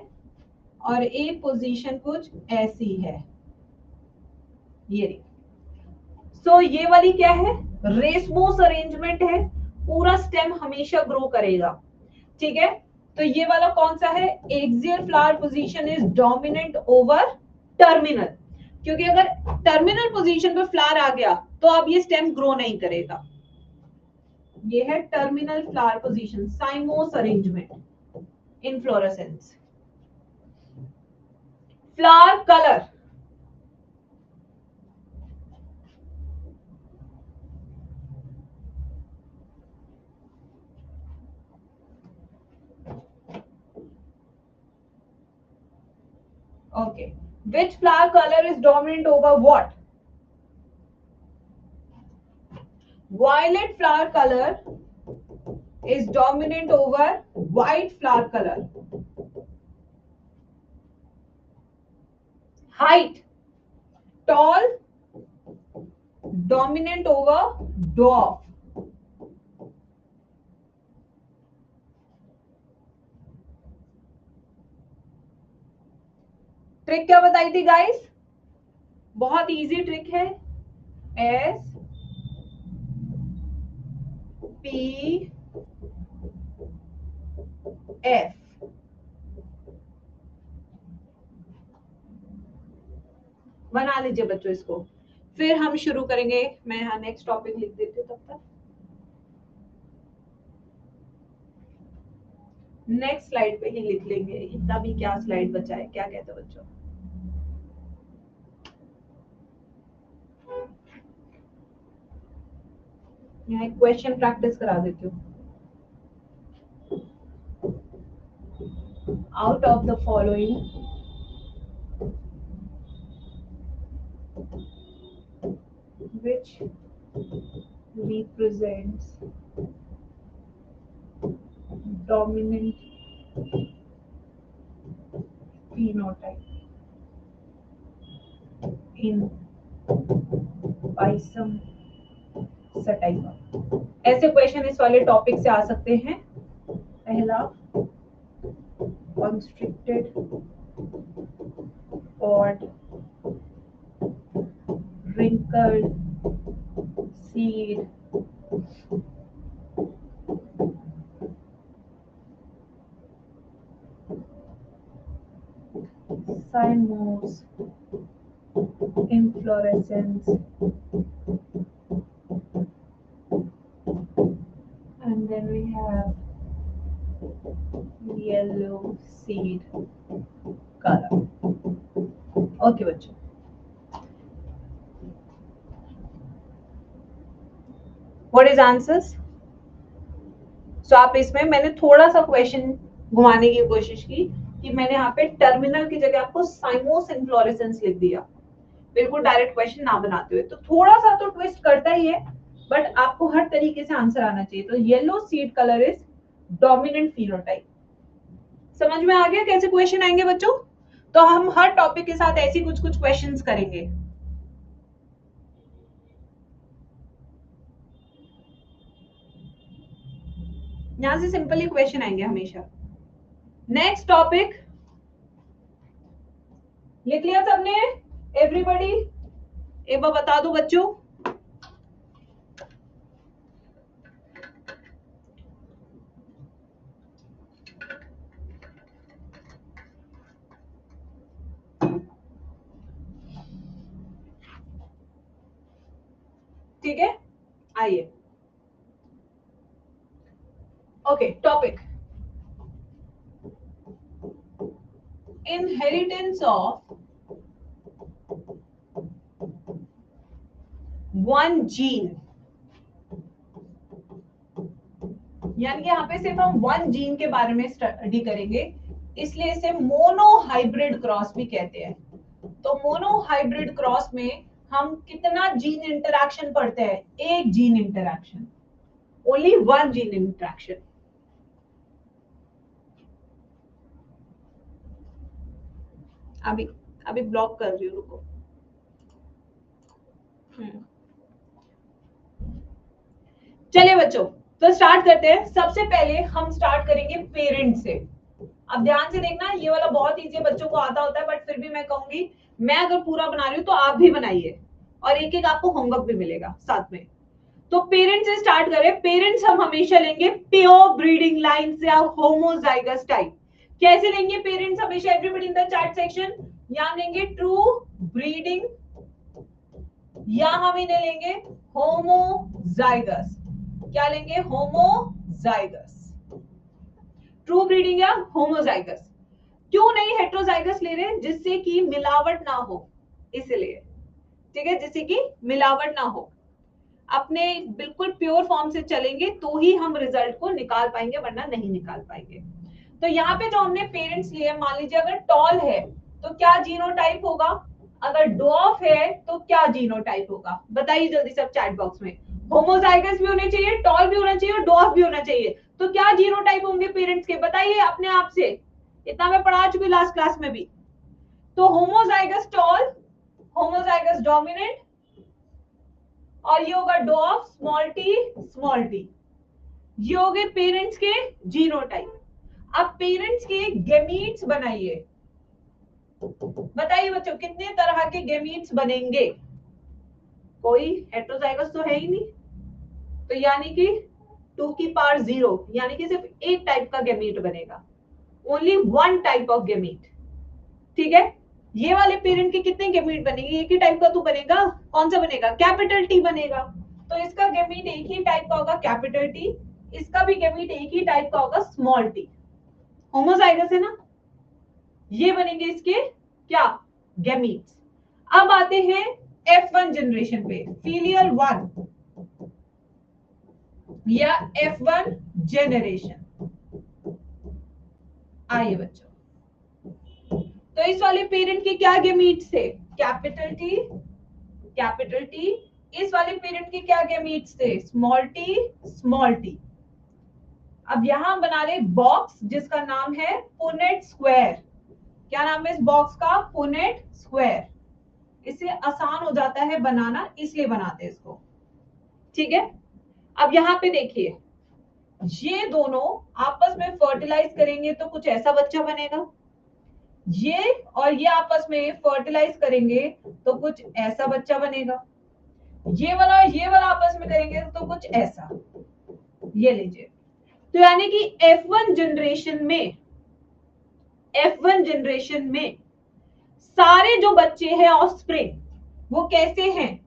और एक पोजीशन कुछ ऐसी है, ये। सो ये वाली क्या है, रेसमोस अरेंजमेंट है, पूरा स्टेम हमेशा ग्रो करेगा। ठीक है, तो ये वाला कौन सा है, axial flower position is dominant over terminal, क्योंकि अगर टर्मिनल पोजीशन पे फ्लावर आ गया तो अब ये स्टेम ग्रो नहीं करेगा। ये है terminal flower position, साइमोस arrangement, inflorescence. Flower colour, okay, which flower color is dominant over what? Violet flower color is dominant over white flower color. Height, tall, dominant over dwarf. Trick क्या बताई थी guys, बहुत easy trick है, S P F. बना लीजिए बच्चों इसको, फिर हम शुरू करेंगे। मैं यहाँ नेक्स्ट टॉपिक लिख देती हूँ तब तक। नेक्स्ट स्लाइड पे ही लिख लेंगे, इतना भी क्या स्लाइड बचा है, क्या कहते हो बच्चों। यहाँ एक क्वेश्चन प्रैक्टिस करा देती हूँ। Out of the following which represents dominant phenotype in Pisum sativa। ऐसे क्वेश्चन इस वाले टॉपिक से आ सकते हैं। पहला, constricted pod, wrinkled seed, cymose, inflorescence, and then we have yellow seed color। Okay बच्चों, व्हाट इज आंसर्स। सो आप इसमें मैंने थोड़ा सा क्वेश्चन घुमाने की कोशिश की कि मैंने यहाँ पे टर्मिनल की जगह आपको साइमोस इन्फ्लोरेसेंस लिख दिया, बिल्कुल डायरेक्ट क्वेश्चन ना बनाते हुए। तो थोड़ा सा तो ट्विस्ट करता ही है, बट आपको हर तरीके से आंसर आना चाहिए। तो yellow seed colour is dominant phenotype. समझ में आ गया कैसे क्वेश्चन आएंगे बच्चों। तो हम हर टॉपिक के साथ ऐसी कुछ कुछ क्वेश्चंस करेंगे। यहां से सिंपल ही क्वेश्चन आएंगे हमेशा। नेक्स्ट टॉपिक लिख लिया सबने, एवरीबॉडी एक बार बता दो बच्चों। ठीक है, आइए। Okay, topic inheritance of one gene, यानी कि यहाँ पे सिर्फ हम वन जीन के बारे में स्टडी करेंगे इसलिए इसे मोनोहाइब्रिड क्रॉस भी कहते हैं। तो मोनोहाइब्रिड क्रॉस में हम कितना जीन इंटरैक्शन पढ़ते हैं? एक gene interaction, only one gene interaction. अभी अभी ब्लॉक कर रही हूँ, रुको। चलिए बच्चों, तो स्टार्ट करते हैं। सबसे पहले हम स्टार्ट करेंगे पेरेंट से। अब ध्यान से देखना, ये वाला बहुत इजी है, बच्चों को आता होता है, बट फिर भी मैं कहूंगी, मैं अगर पूरा बना रही हूँ तो आप भी बनाइए, और एक एक आपको होमवर्क भी मिलेगा साथ में। तो पेरेंट्स से स्टार्ट करें। पेरेंट्स हम हमेशा लेंगे प्योर ब्रीडिंग लाइन या होमोजाइगस टाइप। कैसे लेंगे पेरेंट्स हमेशा? Everybody in the chat section, या लेंगे ट्रू ब्रीडिंग, या हम इन्हें लेंगे होमोजाइगस। क्या लेंगे? होमोजाइगस। ट्रू ब्रीडिंग या होमोजाइगस। क्यों नहीं हेट्रोजाइगस ले रहे? जिससे कि मिलावट ना हो, इसलिए। ठीक है, जिससे कि मिलावट ना हो। अपने बिल्कुल प्योर फॉर्म से चलेंगे तो ही हम रिजल्ट को निकाल पाएंगे, वरना नहीं निकाल पाएंगे। तो यहाँ पे जो हमने पेरेंट्स लिए, मान लीजिए अगर टॉल है तो क्या जीनोटाइप होगा? अगर डॉफ है तो क्या जीनोटाइप होगा? बताइए जल्दी सब चैट बॉक्स में। होमोजाइगस भी होने चाहिए, टॉल भी होना चाहिए और डॉफ भी होना चाहिए। तो क्या जीनोटाइप होंगे पेरेंट्स के? बताइए अपने आप से, इतना मैं पढ़ा चुकी लास्ट क्लास में भी। तो होमोजाइगस टॉल, होमोजाइगस डोमिनेंट, और ये होगा डॉफ स्मॉल टी। ये हो गए पेरेंट्स के जीनोटाइप। अब पेरेंट्स के गेमीट्स बनाइए। बताइए बच्चों, कितने तरह के गेमीट्स बनेंगे? कोई हेट्रोजाइगस तो है ही नहीं, तो यानी कि 2 की पावर 0, यानी कि सिर्फ एक टाइप का गेमीट बनेगा, only one type of gamete. ठीक है, ये वाले पेरेंट के कितने गेमीट बनेंगे? एक ही टाइप का तो बनेगा। कौन सा बनेगा? कैपिटल टी बनेगा। तो इसका गेमीट एक ही टाइप का होगा, कैपिटल टी। इसका भी गेमीट एक ही टाइप का होगा, स्मॉल टी। होमोजाइगस है ना? ये बनेंगे इसके क्या? गेमीट्स। अब आते हैं F1 जनरेशन पे, फीलियल 1 या F1 जनरेशन। आइए बच्चों, तो इस वाले पेरेंट के क्या गेमीट्स थे? Capital T, capital T. इस वाले पेरेंट के क्या गेमीट्स थे? Small T, small T. अब यहां बना रहे बॉक्स जिसका नाम है पुनेट स्क्वायर। क्या नाम है इस बॉक्स का? Punnett square. इससे आसान हो जाता है बनाना, इसलिए बनाते हैं इसको। ठीक है, अब यहाँ पे देखिए, ये दोनों आपस में फर्टिलाइज करेंगे तो कुछ ऐसा बच्चा बनेगा। ये और ये आपस में फर्टिलाइज करेंगे तो कुछ ऐसा बच्चा बनेगा। ये वाला और ये वाला आपस में करेंगे तो कुछ ऐसा। ये लीजिए, तो यानी कि F1 जनरेशन में, F1 जनरेशन में सारे जो बच्चे हैं ऑफस्प्रिंग, वो कैसे हैं?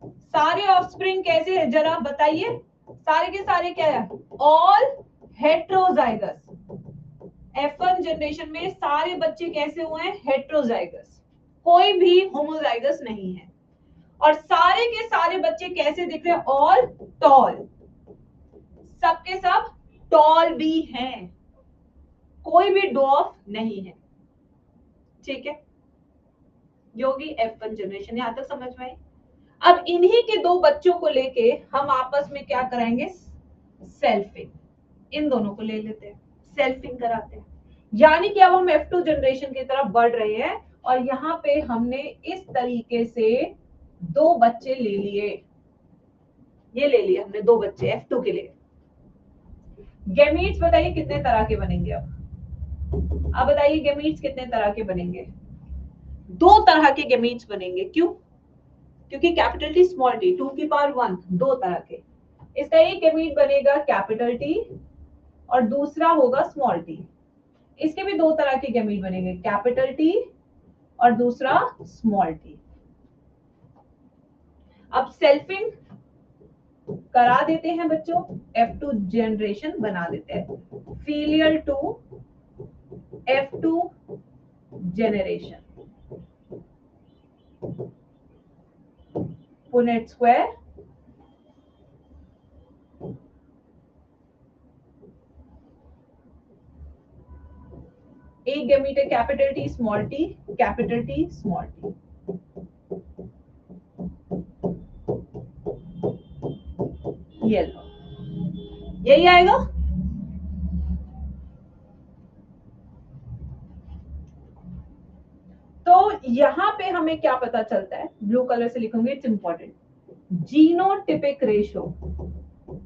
सारे ऑफस्प्रिंग कैसे हैं जरा बताइए। सारे के सारे क्या है? All heterozygous. F1 जनरेशन में सारे बच्चे कैसे हुए हैं? हेट्रोजाइगस। कोई भी होमोजाइगस नहीं है। और सारे के सारे बच्चे कैसे दिख रहे हैं? All toll. सबके सब टॉल भी हैं, कोई भी डॉफ नहीं है। ठीक है, योगी F1 जनरेशन, यहां तक समझ में आई? अब इन्हीं के दो बच्चों को लेके हम आपस में क्या कराएंगे? सेल्फिंग। इन दोनों को ले लेते हैं, सेल्फिंग कराते हैं। यानी कि अब हम F2 जनरेशन की तरफ बढ़ रहे हैं, और यहाँ पे हमने इस तरीके से दो बच्चे ले लिए। ये ले लिए हमने दो बच्चे F2 के लिए। गेमीट्स बताइए कितने तरह के बनेंगे? अब बताइए गेमीट्स कितने तरह के बनेंगे? दो तरह के गेमीट्स बनेंगे। क्यों? क्योंकि कैपिटल टी स्मॉल टी, 2 की पावर 1, दो तरह के। इसका एक गेमीट बनेगा कैपिटल टी और दूसरा होगा स्मॉल टी। इसके भी दो तरह के गेमीट बनेंगे, कैपिटल टी और दूसरा स्मॉल टी। अब सेल्फिंग करा देते हैं बच्चों, F2 जनरेशन बना देते हैं, filial two F2 generation, punnett square. can be capital T, small t, capital T, small t. ये लो, यही आएगा। तो यहाँ पे हमें क्या पता चलता है, ब्लू कलर से लिखूंगे, it's important. Genotypic ratio,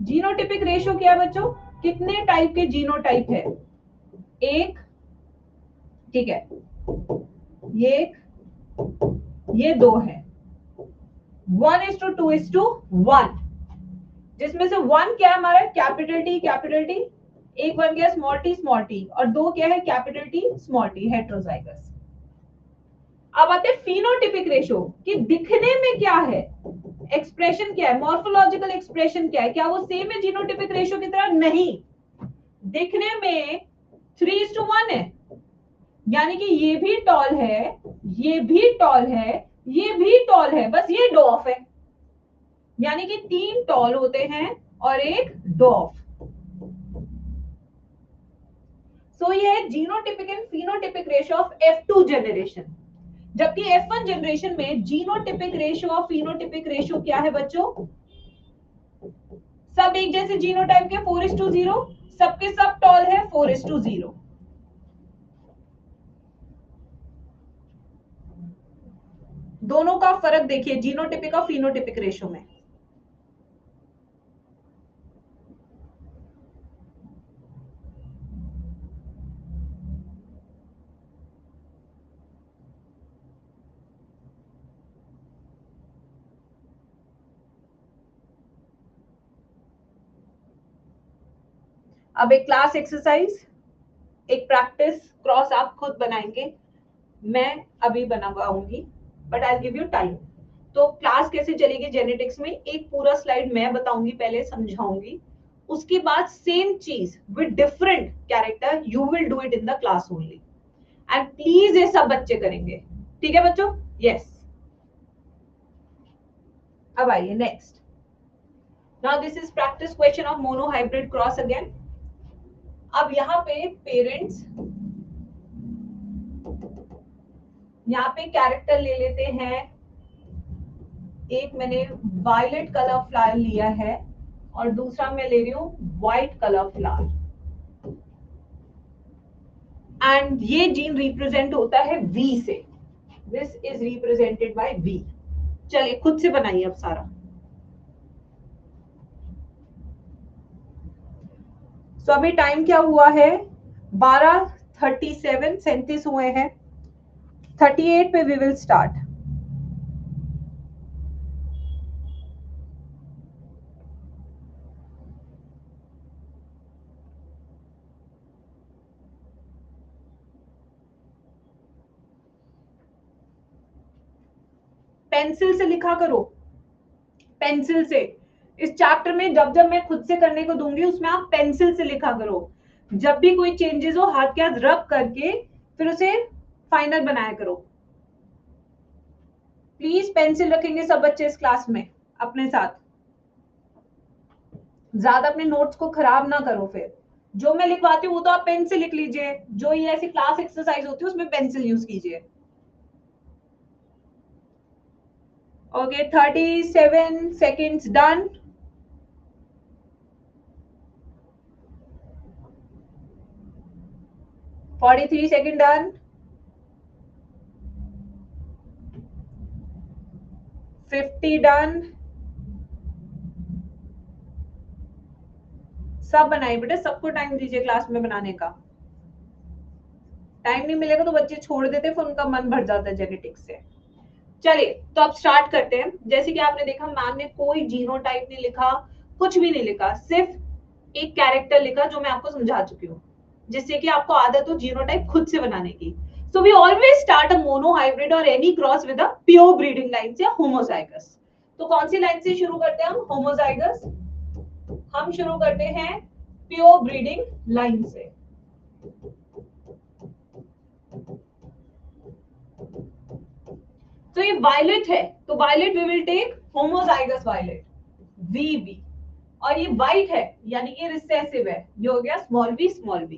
genotypic ratio क्या है बच्चों, कितने टाइप के जीनोटाइप है, एक, ठीक है, ये दो है, 1:2:1, जिसमें से 1 क्या है हमारा, कैपिटल टी, एक बन गया स्मॉल टी, और 2 क्या है, capital T small T, heterozygous. अब आते हैं फिनोटिपिक रेशो कि दिखने में क्या है, एक्सप्रेशन क्या है, मॉर्फोलॉजिकल एक्सप्रेशन क्या है, क्या वो सेम है जीनोटिपिक रेशो की तरह, नहीं, दिखने में 3:1 है, यानी कि ये भी टॉल है, ये भी टॉल है, ये भी टॉल है, बस ये डॉफ है, यानी कि 3 टॉल होते हैं और एक डॉफ। सो ये है genotypic and phenotypic ratio of F2 generation. जबकि F1 जनरेशन में जीनोटिपिक रेशियो और फिनोटिपिक रेशियो क्या है बच्चों, सब एक जैसे जीनोटाइप के 4:0, सबके सब टॉल है 4:0। दोनों का फर्क देखिए जीनोटिपिक और फिनोटिपिक रेशियो में। अब एक क्लास एक्सरसाइज, एक प्रैक्टिस क्रॉस आप खुद बनाएंगे, मैं अभी बनाऊंगी, but I give you time. तो क्लास कैसे चलेगी जेनेटिक्स में, एक पूरा स्लाइड मैं बताऊंगी, पहले समझाऊंगी, उसके बाद सेम चीज with different character you will do it in the class only, and please ये सब बच्चे करेंगे, ठीक है बच्चों, यस। अब आइए next, now this is practice question of mono hybrid cross again. अब यहाँ पे पेरेंट्स, यहाँ पे कैरेक्टर ले लेते हैं, एक मैंने वायलेट कलर फ्लावर लिया है और दूसरा मैं ले रही हूँ व्हाइट कलर फ्लावर, एंड ये जीन रिप्रेजेंट होता है V से, this is represented by V। चलिए खुद से बनाइए अब सारा। तो अभी टाइम क्या हुआ है, 12:37, 37 हुए हैं, 38 पे वी विल स्टार्ट। पेंसिल से लिखा करो, पेंसिल से। इस चैप्टर में जब जब मैं खुद से करने को दूंगी उसमें आप पेंसिल से लिखा करो, जब भी कोई चेंजेस हो हाथ के हाथ रब करके फिर उसे फाइनल बनाया करो। प्लीज पेंसिल रखेंगे सब बच्चे इस क्लास में अपने साथ, ज्यादा अपने नोट्स को खराब ना करो, फिर जो मैं लिखवाती हूँ वो तो आप पेन से लिख लीजिए, जो ये ऐसी क्लास एक्सरसाइज होती है उसमें पेंसिल यूज कीजिए। Okay 37 seconds done. Forty 43 second done, 50 done. सब बनाइए बेटा, सबको टाइम दीजिए क्लास में बनाने का, टाइम नहीं मिलेगा तो बच्चे छोड़ देते, फिर उनका मन भर जाता है जेनेटिक्स से। चलिए तो अब स्टार्ट करते हैं। जैसे कि आपने देखा मैम ने कोई जीनोटाइप नहीं लिखा, कुछ भी नहीं लिखा, सिर्फ एक कैरेक्टर लिखा जो मैं आपको समझा चुकी हूँ, जिससे कि आपको आदत हो जीनोटाइप खुद से बनाने की। So we always start a monohybrid और any cross with a pure breeding line या होमोजाइगस। तो कौन सी लाइन से शुरू करते हैं हम, होमोजाइगस। हम शुरू करते हैं प्योर ब्रीडिंग लाइन से। तो ये वायलेट है तो violet we will take homozygous violet VB, और ये व्हाइट है यानी कि रिसेसिव है, ये हो गया स्मॉल v,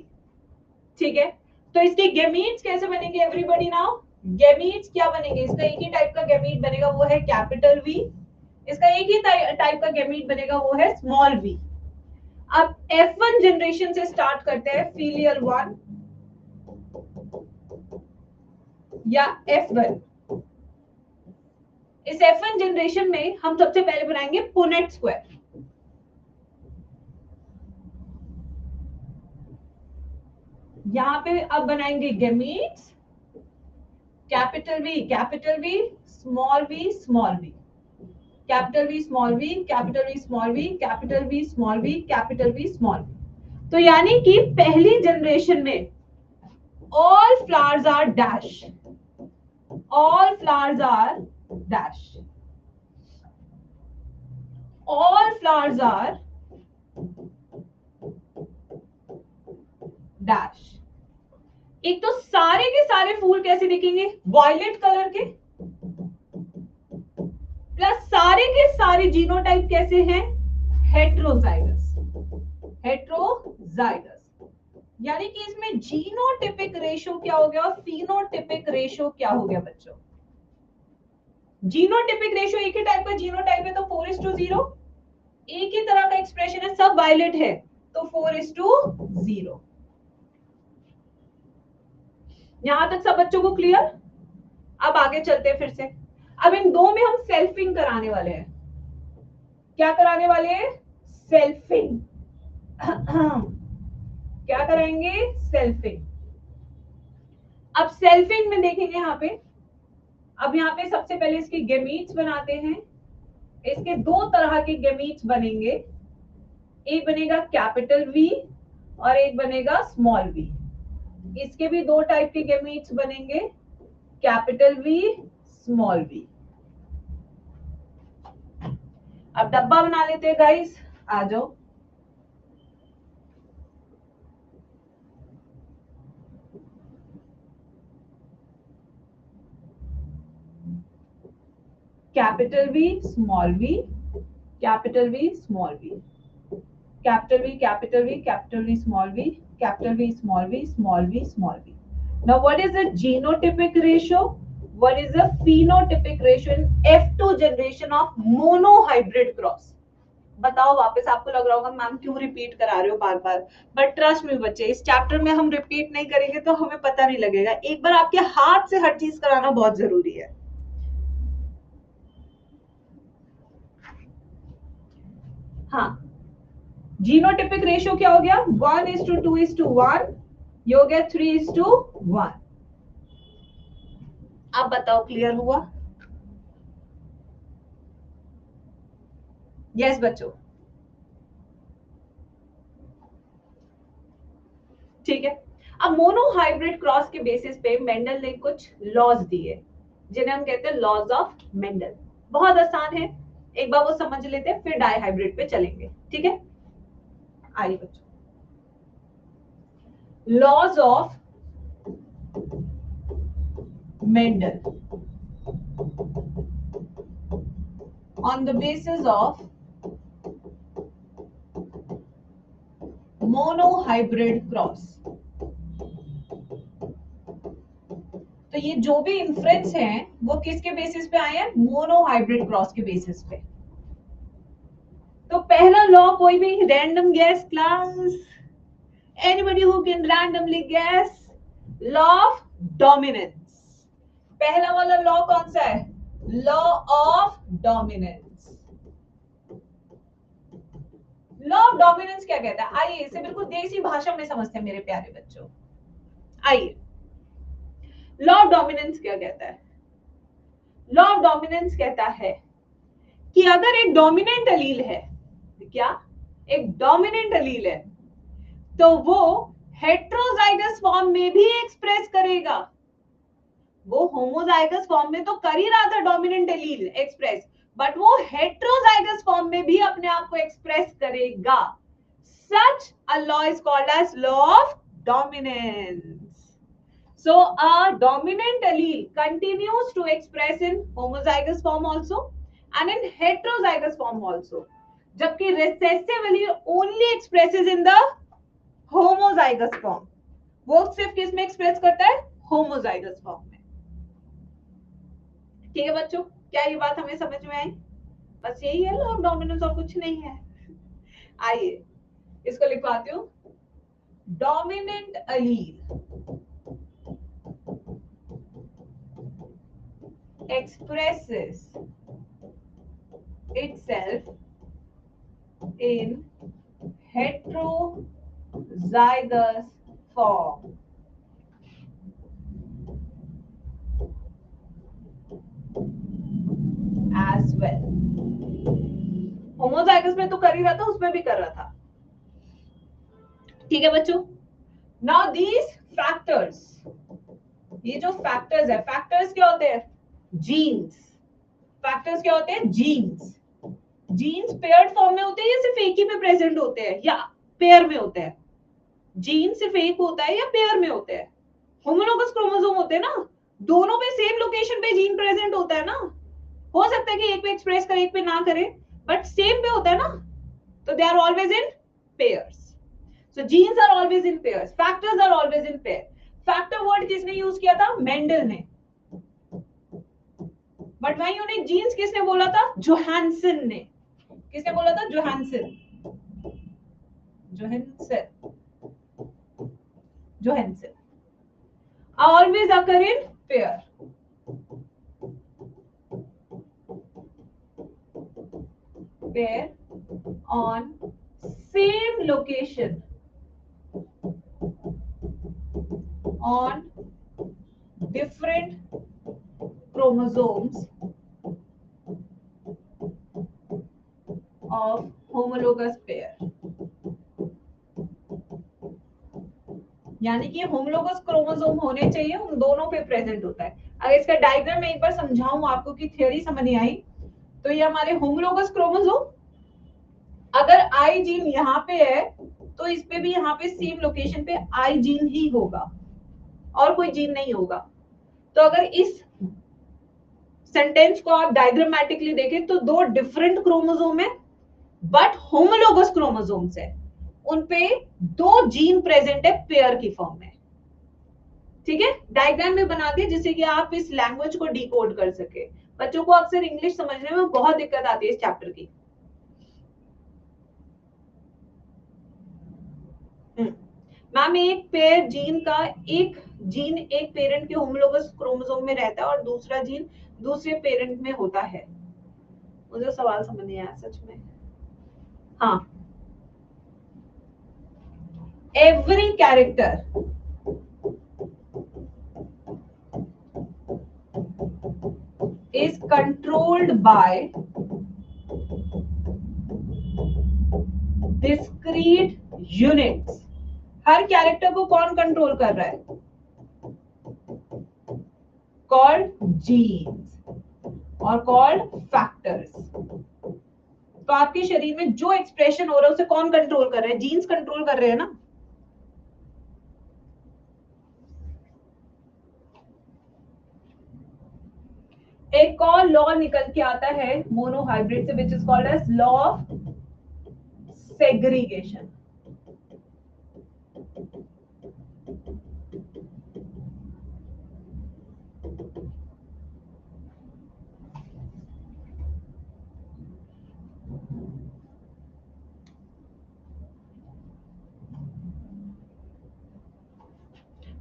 ठीक है। तो इसके गैमीट्स कैसे बनेंगे एवरीबॉडी नाउ? गैमीट्स क्या बनेंगे? इसका एक ही टाइप का गैमीट बनेगा, वो है कैपिटल वी। इसका एक ही टाइप का गैमीट बनेगा, वो है स्मॉल वी। अब F1 जनरेशन से स्टार्ट करते हैं, फीलियल 1 या F1। इस F1 जनरेशन में हम सबसे पहले बनाएंगे पुनेट स्क्वायर। यहां पे अब बनाएंगे gametes, capital V, small V, small V, capital V, small V, capital V, small V, capital V, small V, capital V, small V. तो यानी कि पहली जनरेशन में all flowers are dash, all flowers are dash, all flowers are dash। एक तो सारे के सारे फूल कैसे दिखेंगे? वॉयलेट कलर के, प्लस सारे के सारे जीनोटाइप कैसे हैं? Heterozygous, heterozygous. यानी कि इसमें जीनोटिपिक रेशो क्या हो गया और फिनोटिपिक रेशो क्या हो गया बच्चों? जीनोटिपिक रेशो एक ही टाइप का जीनोटाइप है तो 4:0, एक ही तरह का एक्सप्रेशन है, सब वायलेट है तो 4:0। यहां तक सब बच्चों को क्लियर? अब आगे चलते हैं फिर से। अब इन दो में हम सेल्फिंग कराने वाले हैं। क्या कराने वाले हैं? सेल्फिंग। क्या कराएंगे? सेल्फिंग। अब सेल्फिंग में देखेंगे यहाँ पे, अब यहाँ पे सबसे पहले इसके गैमीट्स बनाते हैं। इसके दो तरह के गैमीट्स बनेंगे, एक बनेगा कैपिटल वी और एक बनेगा स्मॉल वी। इसके भी दो टाइप के गैमीट्स बनेंगे, कैपिटल वी, स्मॉल वी। अब डब्बा बना लेते हैं गाइस, आ जाओ। Capital V, small V, capital V, small V, capital V, capital V, capital V, small V, capital V, small V, small V, small V. Now what is the genotypic ratio? What is the phenotypic ratio in F2 generation of monohybrid cross? बताओ वापस, आपको लग रहा होगा ma'am क्यों repeat करा रहे हो बार बार, बट ट्रस्ट में बच्चे, इस चैप्टर में हम रिपीट नहीं करेंगे तो हमें पता नहीं लगेगा। एक बार आपके हाथ से हर चीज कराना बहुत जरूरी है। हाँ, जीनोटिपिक रेशियो क्या हो गया? 1:2:1, ये हो गया 3:1। अब बताओ क्लियर हुआ? यस बच्चों, ठीक है। अब मोनोहाइब्रिड क्रॉस के बेसिस पे मेंडल ने कुछ लॉज दिए जिन्हें हम कहते हैं लॉज ऑफ मेंडल। बहुत आसान है, एक बार वो समझ लेते हैं फिर डाइहाइब्रिड पे चलेंगे, ठीक है। आइए बच्चों, laws of Mendel on the basis of monohybrid cross। तो ये जो भी इन्फ्रेंस हैं वो किसके बेसिस पे आए हैं? मोनोहाइब्रिड क्रॉस के बेसिस पे। तो पहला लॉ, कोई भी random guess class, anybody who can randomly gas? Law of dominance. पहला वाला लॉ कौन सा है? Law of dominance. Law of dominance क्या कहता है? आइए इसे बिल्कुल देसी भाषा में समझते हैं मेरे प्यारे बच्चों। आइए, लॉ ऑफ डोमिनेंस क्या कहता है? लॉ ऑफ डोमिनेंस कहता है कि अगर एक डोमिनेंट अलील है, क्या? एक डोमिनेंट अलील है, तो वो हेट्रोजाइगस फॉर्म में भी एक्सप्रेस करेगा। वो होमोजाइगस फॉर्म में तो कर ही रहा था डोमिनेंट एलील एक्सप्रेस, बट वो हेट्रोजाइगस फॉर्म में भी अपने आप को एक्सप्रेस करेगा। Such a law is called as law of dominance. So a dominant allele continues to express in homozygous form also and in heterozygous form also, जबकि recessive allele only expresses in the homozygous form. वो सिर्फ किस में express करता है? Homozygous form में। ठीक है बच्चों, क्या ये बात हमें समझ में आई? बस यही है लॉ ऑफ डोमिनेंस और कुछ नहीं है। आइए इसको लिखवाती हूँ। Dominant Aleel expresses itself in heterozygous form as well. Homozygous में तो कर ही रहा था, उसमें भी कर रहा था। ठीक है बच्चों, नाउ दीज फैक्टर्स, ये जो फैक्टर्स है, फैक्टर्स क्या होते हैं? जीन्स। फैक्टर्स क्या होते हैं? जीन्स। जीन्स पेयर्ड फॉर्म में होते हैं या सिर्फ एक ही में प्रेजेंट होते हैं या पेयर में होते हैं? जीन सिर्फ एक होता है या पेयर में होते हैं? होमोलोगस क्रोमोसोम होते हैं ना, दोनों पे सेम लोकेशन पे जीन प्रेजेंट होता है ना। हो सकता है कि एक पे एक्सप्रेस करे एक पे ना करे, बट सेम पे होता है ना, तो they are always in pairs. So genes are always in pairs, factors are always in pair. Factor word किसने यूज किया था? मेंडल ने। बट वही यूनिक जीन्स किसने बोला था? जोहानसन ने। किसने बोला था? Johansson. Johansson Johansson always occur in pair. Pair on same location on different chromosomes of homologous pair. यानी कि होमोलोगस क्रोमोसोम होने चाहिए, उन दोनों पे प्रेजेंट होता है। अगर इसका डायग्राम मैं एक बार समझाऊं आपको कि थ्योरी समझ नहीं आई, तो ये हमारे होमोलोगस क्रोमोसोम, अगर आई जीन यहाँ पे है तो इस पे भी यहाँ पे सेम लोकेशन पे आई जीन ही होगा और कोई जीन नहीं होगा। तो अगर इस सेंटेंस को आप डायग्रामेटिकली देखें तो दो डिफरेंट क्रोमोसोम है बट होमोलोगस क्रोमोसोम्स है, उनपे दो जीन प्रेजेंट है पेयर की फॉर्म में। ठीक है, डायग्राम में बना दिया जिससे कि आप इस लैंग्वेज को डिकोड कर सके। बच्चों को अक्सर इंग्लिश समझने में बहुत दिक्कत आती है इस चैप्टर की। मैम एक पेयर जीन का, एक जीन एक पेरेंट के होमोलोगस क्रोमोसोम में रहता है और दूसरा जीन दूसरे पेरेंट में होता है। मुझे सवाल समझ नहीं आया सच में। हाँ, every character is controlled by discrete units. Her character को कौन कंट्रोल कर रहा है? कॉल्ड जीन्स और कॉल्ड फैक्टर्स। तो आपके शरीर में जो एक्सप्रेशन हो रहा है उसे कौन कंट्रोल कर रहा है? जीन्स कंट्रोल कर रहे हैं ना। एक और लॉ निकल के आता है मोनोहाइब्रिड से, which is called as law of segregation.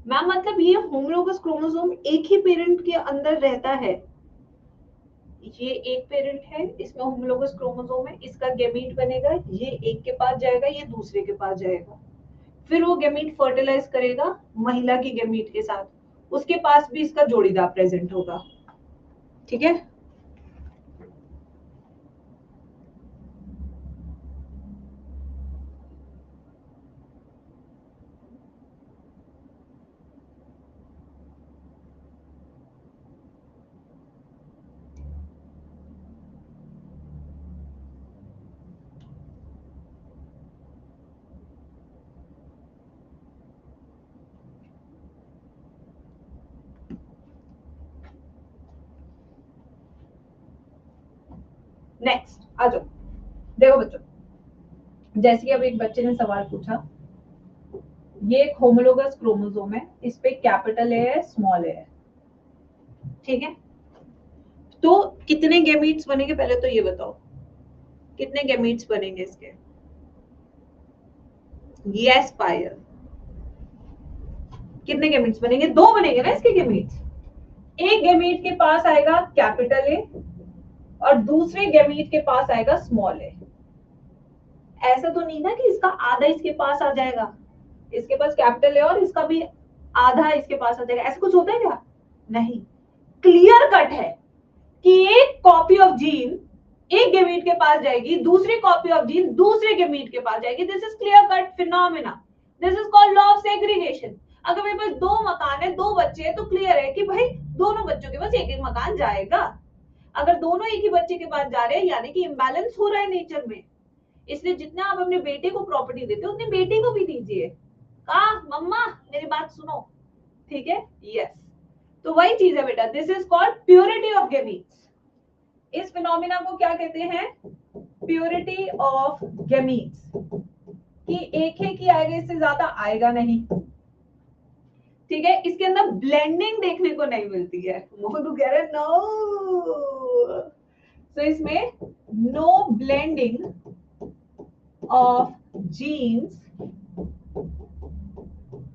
Ma'am मतलब ये होमोलोगस क्रोमोसोम एक ही पेरेंट के अंदर रहता है। ये एक पेरेंट है, इसमें होमोलोगस क्रोमोसोम है, इसका गैमीट बनेगा, ये एक के पास जाएगा, ये दूसरे के पास जाएगा, फिर वो गैमीट फर्टिलाइज करेगा महिला की गैमीट के साथ, उसके पास भी इसका जोड़ीदार प्रेजेंट होगा। ठीक है, नेक्स्ट आ जाओ। देखो बच्चों, जैसे कि अब एक बच्चे ने सवाल पूछा, ये एक होमोलोगस क्रोमोसोम है, इस पे कैपिटल ए है, स्मॉल ए है, ठीक है। तो कितने गैमीट्स बनेंगे पहले तो ये बताओ, कितने गैमीट्स बनेंगे इसके? यस पायल, कितने गैमीट्स बनेंगे? दो बनेंगे ना इसके गैमीट्स। एक गैमीट के पास आएगा कैपिटल ए और दूसरे गैमीट के पास आएगा स्मॉल ए। ऐसा तो नहीं ना कि इसका आधा इसके पास आ जाएगा, इसके पास कैपिटल है और इसका भी आधा इसके पास आ जाएगा, ऐसा कुछ होता है क्या? नहीं, क्लियर कट है कि एक कॉपी ऑफ जीन एक गैमीट के पास जाएगी, दूसरी कॉपी ऑफ जीन दूसरे गैमीट के पास जाएगी। This is clear cut phenomena, this is called law of segregation. अगर मेरे पास दो मकान है, दो बच्चे हैं, तो क्लियर है कि भाई दोनों बच्चों के पास एक एक मकान जाएगा। अगर दोनों एक ही बच्चे के पास जा रहे हैं यानी कि इम्बैलेंस हो रहा है नेचर में, इसलिए जितना आप अपने बेटे को प्रॉपर्टी देते हो उतनी बेटी को भी दीजिए। कहा मम्मा मेरी बात सुनो, ठीक है? यस, तो वही चीज है बेटा, this is called purity of gametes. इस फिनोमिना को क्या कहते हैं? प्योरिटी ऑफ गैमीट्स, कि एक ही आएगा, इससे ज्यादा आएगा नहीं, ठीक है। इसके अंदर ब्लेंडिंग देखने को नहीं मिलती है, मोहन कह रहे नो, तो इसमें no blending of genes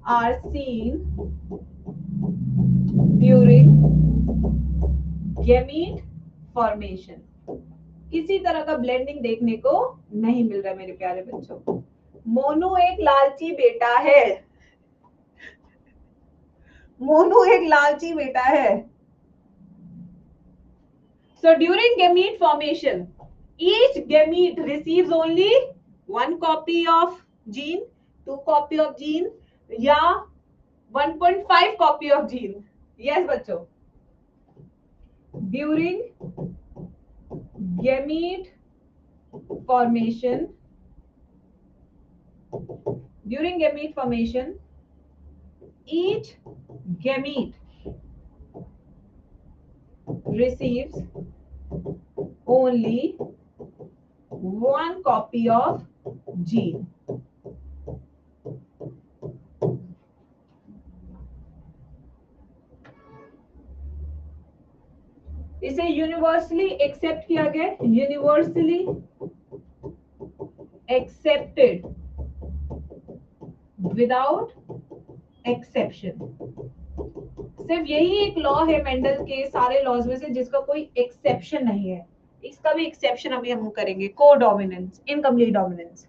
are seen during gamete formation। किसी तरह का ब्लेंडिंग देखने को नहीं मिल रहा मेरे प्यारे बच्चों। मोनू एक लालची बेटा है, मोनू एक लालची बेटा है। So during gamete formation, each gamete receives only one copy of gene, two copy of gene या 1.5 copy of gene। Yes बच्चों, during gamete formation, each gamete receives only one copy of gene। इसे universally accept किया गया, universally accepted without exception. सिर्फ यही एक law है Mendel के सारे लॉज में से जिसका कोई एक्सेप्शन नहीं है। इसका भी एक्सेप्शन अभी हम करेंगे, को डोमिनेंस, इनकम्प्लीट डोमिनेंस।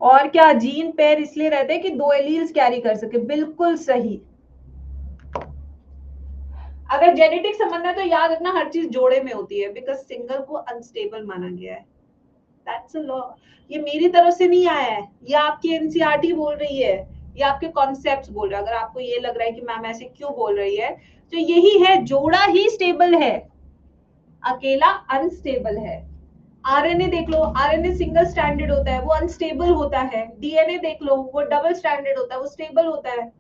और क्या जीन पेयर इसलिए रहते हैं कि दो एलील्स कैरी कर सके, बिल्कुल सही। अगर जेनेटिक संबंध है तो याद रखना हर चीज जोड़े में होती है, बिकॉज सिंगल को अनस्टेबल माना गया है। That's a law. ये मेरी तरफ से नहीं आया है, ये आपकी एनसीईआरटी बोल रही है, ये आपके कॉन्सेप्ट्स बोल रहे हैं। अगर आपको ये लग रहा है कि मैम ऐसे क्यों बोल रही है, तो यही है, जोड़ा ही स्टेबल है, अकेला अनस्टेबल है। आरएनए देख लो, आरएनए सिंगल स्ट्रैंडेड होता है, वो अनस्टेबल होता है। डीएनए देख लो, वो डबल स्ट्रैंडेड होता है, वो स्टेबल होता है।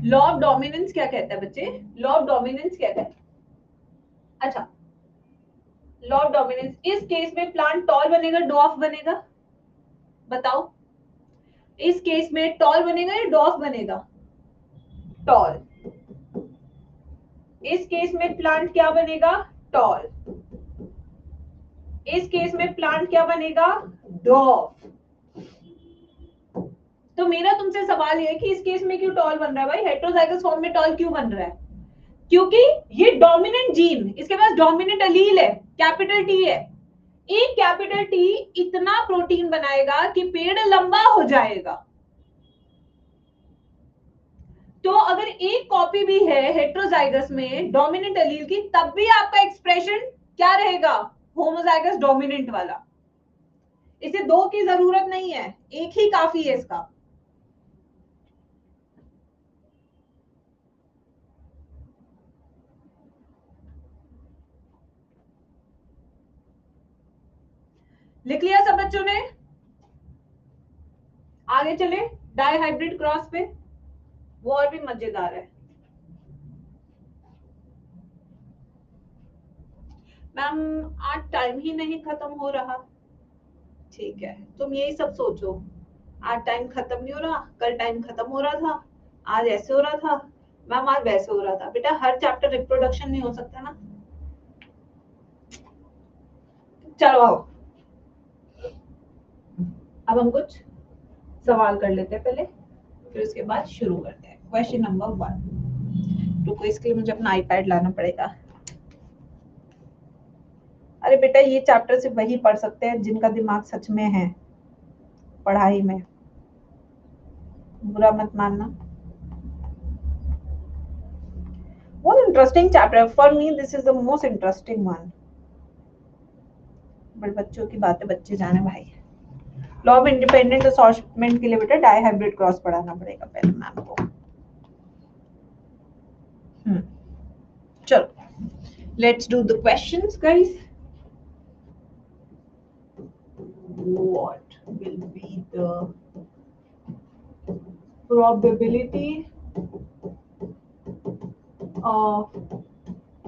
लॉ ऑफ डोमिनेंस क्या कहता है बच्चे? लॉ ऑफ डोमिनेंस कहता है, अच्छा, लॉ ऑफ डोमिनेंस, इस केस में प्लांट टॉल बनेगा, डॉफ बनेगा? बताओ, इस केस में टॉल बनेगा या डॉफ बनेगा? टॉल। इस केस में प्लांट क्या बनेगा? टॉल। इस केस में प्लांट क्या बनेगा? डॉफ। तो मेरा तुमसे सवाल ये है कि इस केस में क्यों टॉल बन रहा है भाई? हेटेरोजाइगस फॉर्म में टॉल क्यों बन रहा है? क्योंकि ये डोमिनेंट जीन, इसके पास डोमिनेंट अलील है, कैपिटल टी है। एक कैपिटल टी इतना प्रोटीन बनाएगा कि पेड़ लंबा हो जाएगा। तो अगर एक कॉपी भी है हेटेरोजाइगस में डोमिनेंट अलील की, तब भी आपका एक्सप्रेशन क्या रहेगा? होमोजाइगस डोमिनेंट वाला। इसे दो की जरूरत नहीं है, एक ही काफी है इसका। लिख लिया सब बच्चों ने? आगे चले डाई हाइब्रिड क्रॉस पे, वो और भी मजेदार है। मैम आज टाइम ही नहीं खत्म हो रहा। ठीक है, तुम यही सब सोचो, आज टाइम खत्म नहीं हो रहा, कल टाइम खत्म हो रहा था, आज ऐसे हो रहा था, मैम आज वैसे हो रहा था। बेटा हर चैप्टर रिप्रोडक्शन नहीं हो सकता ना। चलो आओ, अब हम कुछ सवाल कर लेते हैं पहले, फिर उसके बाद शुरू करते हैं। Question number 1। रुको, इसके लिए मुझे अपना आईपैड लाना पड़ेगा। अरे बेटा ये चैप्टर सिर्फ वही पढ़ सकते हैं जिनका दिमाग सच में है पढ़ाई में, बुरा मत मानना। What interesting chapter for me, this is the most interesting one। But बच्चों की बातें बच्चे जाने भाई। लॉ ऑफ इंडिपेंडेंट असॉर्टमेंट के लिए बेटा डाई हाइब्रिड क्रॉस पढ़ाना पड़ेगा पहले मैम को। चलो, let's do the questions guys. What will be the probability of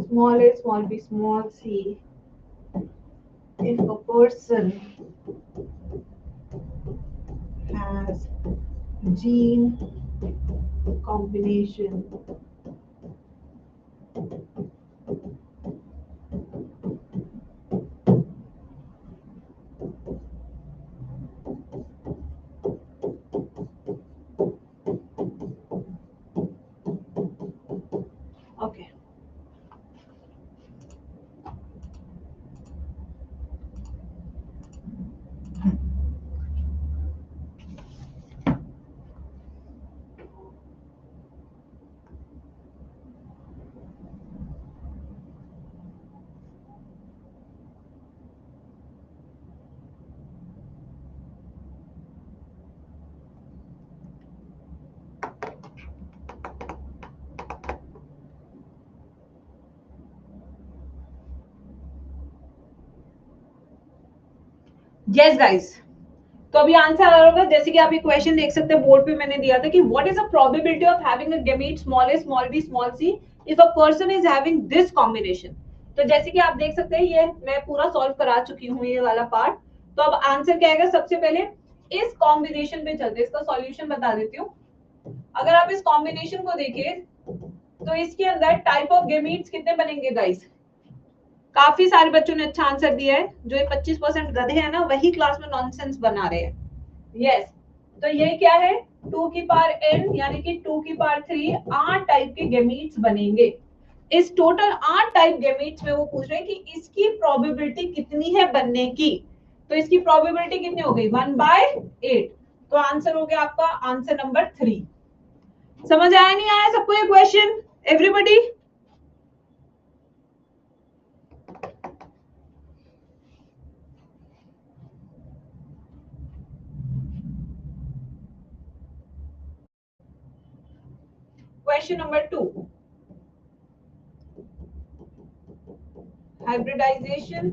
small a, small b, small c if a person has gene combination okay। Yes guys, तो अभी आंसर आ रहा होगा। जैसे कि आप ये क्वेश्चन देख सकते हैं बोर्ड पे मैंने दिया था कि what is the probability of having a gamete small A, small B, small C if a person is having this combination. तो जैसे कि आप देख सकते हैं ये मैं पूरा सॉल्व करा चुकी हूँ ये वाला पार्ट। तो अब आंसर क्या आएगा, सबसे पहले इस कॉम्बिनेशन पे चलते, इसका सॉल्यूशन बता देती हूँ। अगर आप इस कॉम्बिनेशन को देखें तो इसके अंदर टाइप ऑफ गैमेट्स कितने बनेंगे गाइस। काफी सारे बच्चों ने अच्छा आंसर दिया है। जो ये 25% गधे हैं ना वही क्लास में नॉनसेंस बना रहे हैं। यस, तो ये क्या है, 2 की पावर n यानी कि 2 की पावर 3 8 टाइप के गैमेट्स बनेंगे। इस टोटल 8 टाइप गैमेट्स में वो पूछ रहे हैं कि इसकी प्रोबेबिलिटी कितनी है बनने की। तो इसकी प्रोबेबिलिटी कितनी हो गई, 1/8। तो आंसर हो गया आपका आंसर नंबर 3। समझ आया नहीं आया सबको ये question everybody. Question number 2, hybridization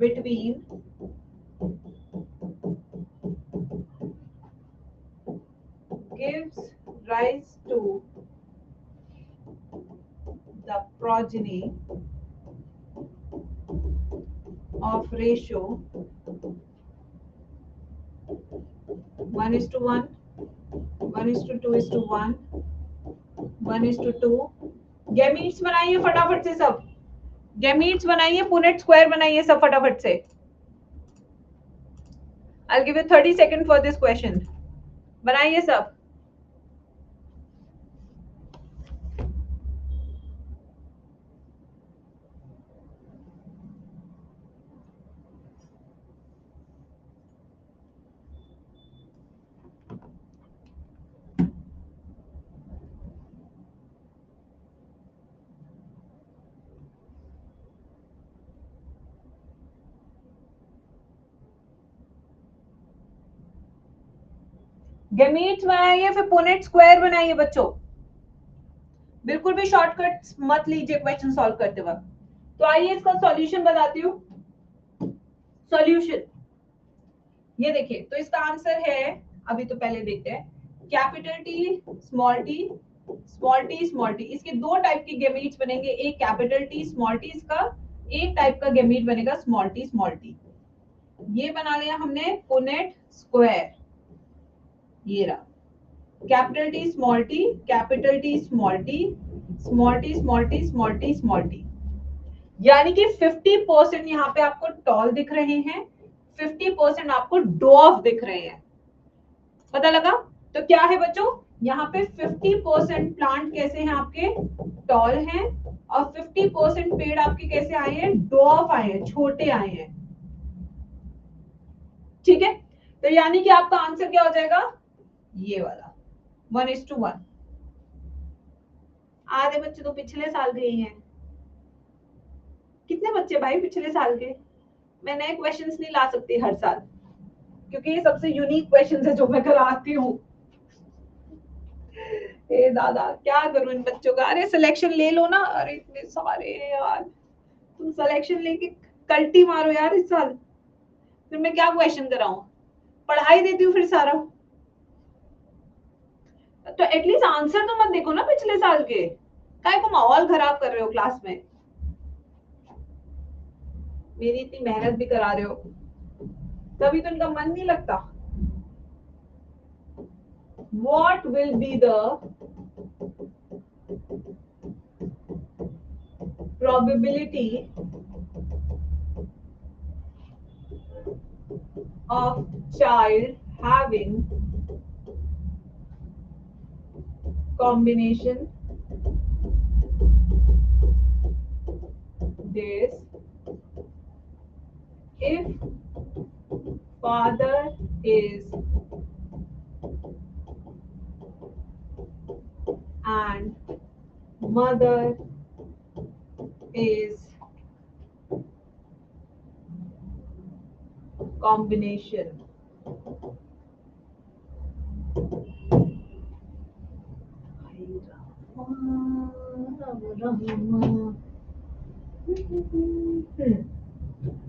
between gives rise to the progeny of ratio 1:1, 1:2:1, 1:2। Gametes बनाइए फटाफट से सब, गैमीट्स बनाइए, पुनेट स्क्वायर बनाइए सब फटाफट से। I'll give you 30 seconds for this question। बनाइए सब। गैमीट्स बनाइए फिर पुनेट स्क्वायर बनाइए बच्चों। बिल्कुल भी शॉर्टकट मत लीजिए क्वेश्चन सॉल्व करते वक्त। तो आइए इसका सॉल्यूशन बताती हूँ। सॉल्यूशन ये देखिए, तो इसका आंसर है, अभी तो पहले देखते हैं, capital T small T small T, इसके दो टाइप के गेमीट्स बनेंगे, एक कैपिटल टी स्मॉल टी इसका, एक टाइप का गेमीट बनेगा स्मॉल टी। ये बना लिया हमने पुनेट स्क्वायर, ये रहा capital T small T, capital T small T, small T small T small T small T. यानी कि 50% यहाँ पे आपको टॉल दिख रहे हैं, 50% आपको डॉफ दिख रहे हैं। पता लगा? तो क्या है बच्चों, यहाँ पे 50% प्लांट कैसे हैं आपके, टॉल हैं, और 50% पेड़ आपके कैसे आए हैं, डॉफ आए हैं, छोटे आए हैं। ठीक है, तो यानी कि आपका आंसर क्या हो जाएगा, ये वाला 1:1। आधे बच्चे तो पिछले साल के ही हैं। कितने बच्चे भाई पिछले साल के? मैं नए क्वेश्चंस नहीं ला सकती हर साल, क्योंकि ये सबसे यूनिक क्वेश्चंस है जो मैं कराती हूँ। ए दादा क्या करूं इन बच्चों का, अरे सिलेक्शन ले लो ना, अरे इतने सारे यार, तुम सिलेक्शन लेके कल्टी मारो यार इस साल, फिर मैं क्या क्वेश्चन कराऊं, पढ़ाई देती हूँ फिर सारा। तो एटलीस्ट आंसर तो मत देखो ना पिछले साल के, काय को माहौल खराब कर रहे हो क्लास में, मेरी इतनी मेहनत भी करा रहे हो, तभी तो इनका मन नहीं लगता। What will be the probability of child having combination this if father is and mother is combination?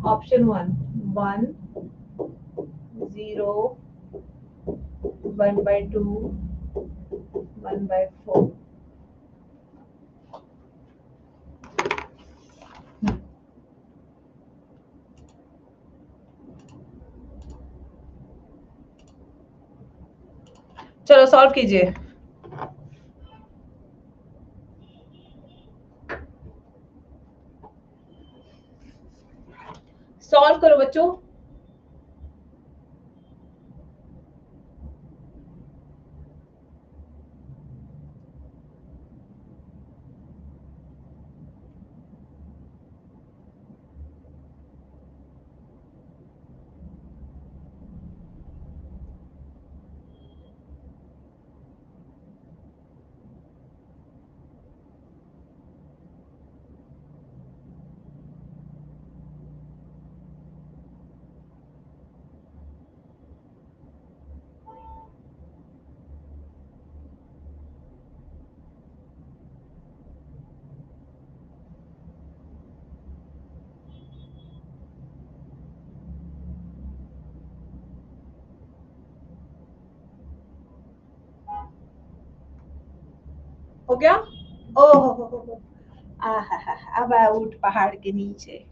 Option 1, 1, 0, 1/2, 1/4. चलो सॉल्व कीजिए। सॉल्व करो बच्चों। हो गया? ओह अब उठ पहाड़ के नीचे।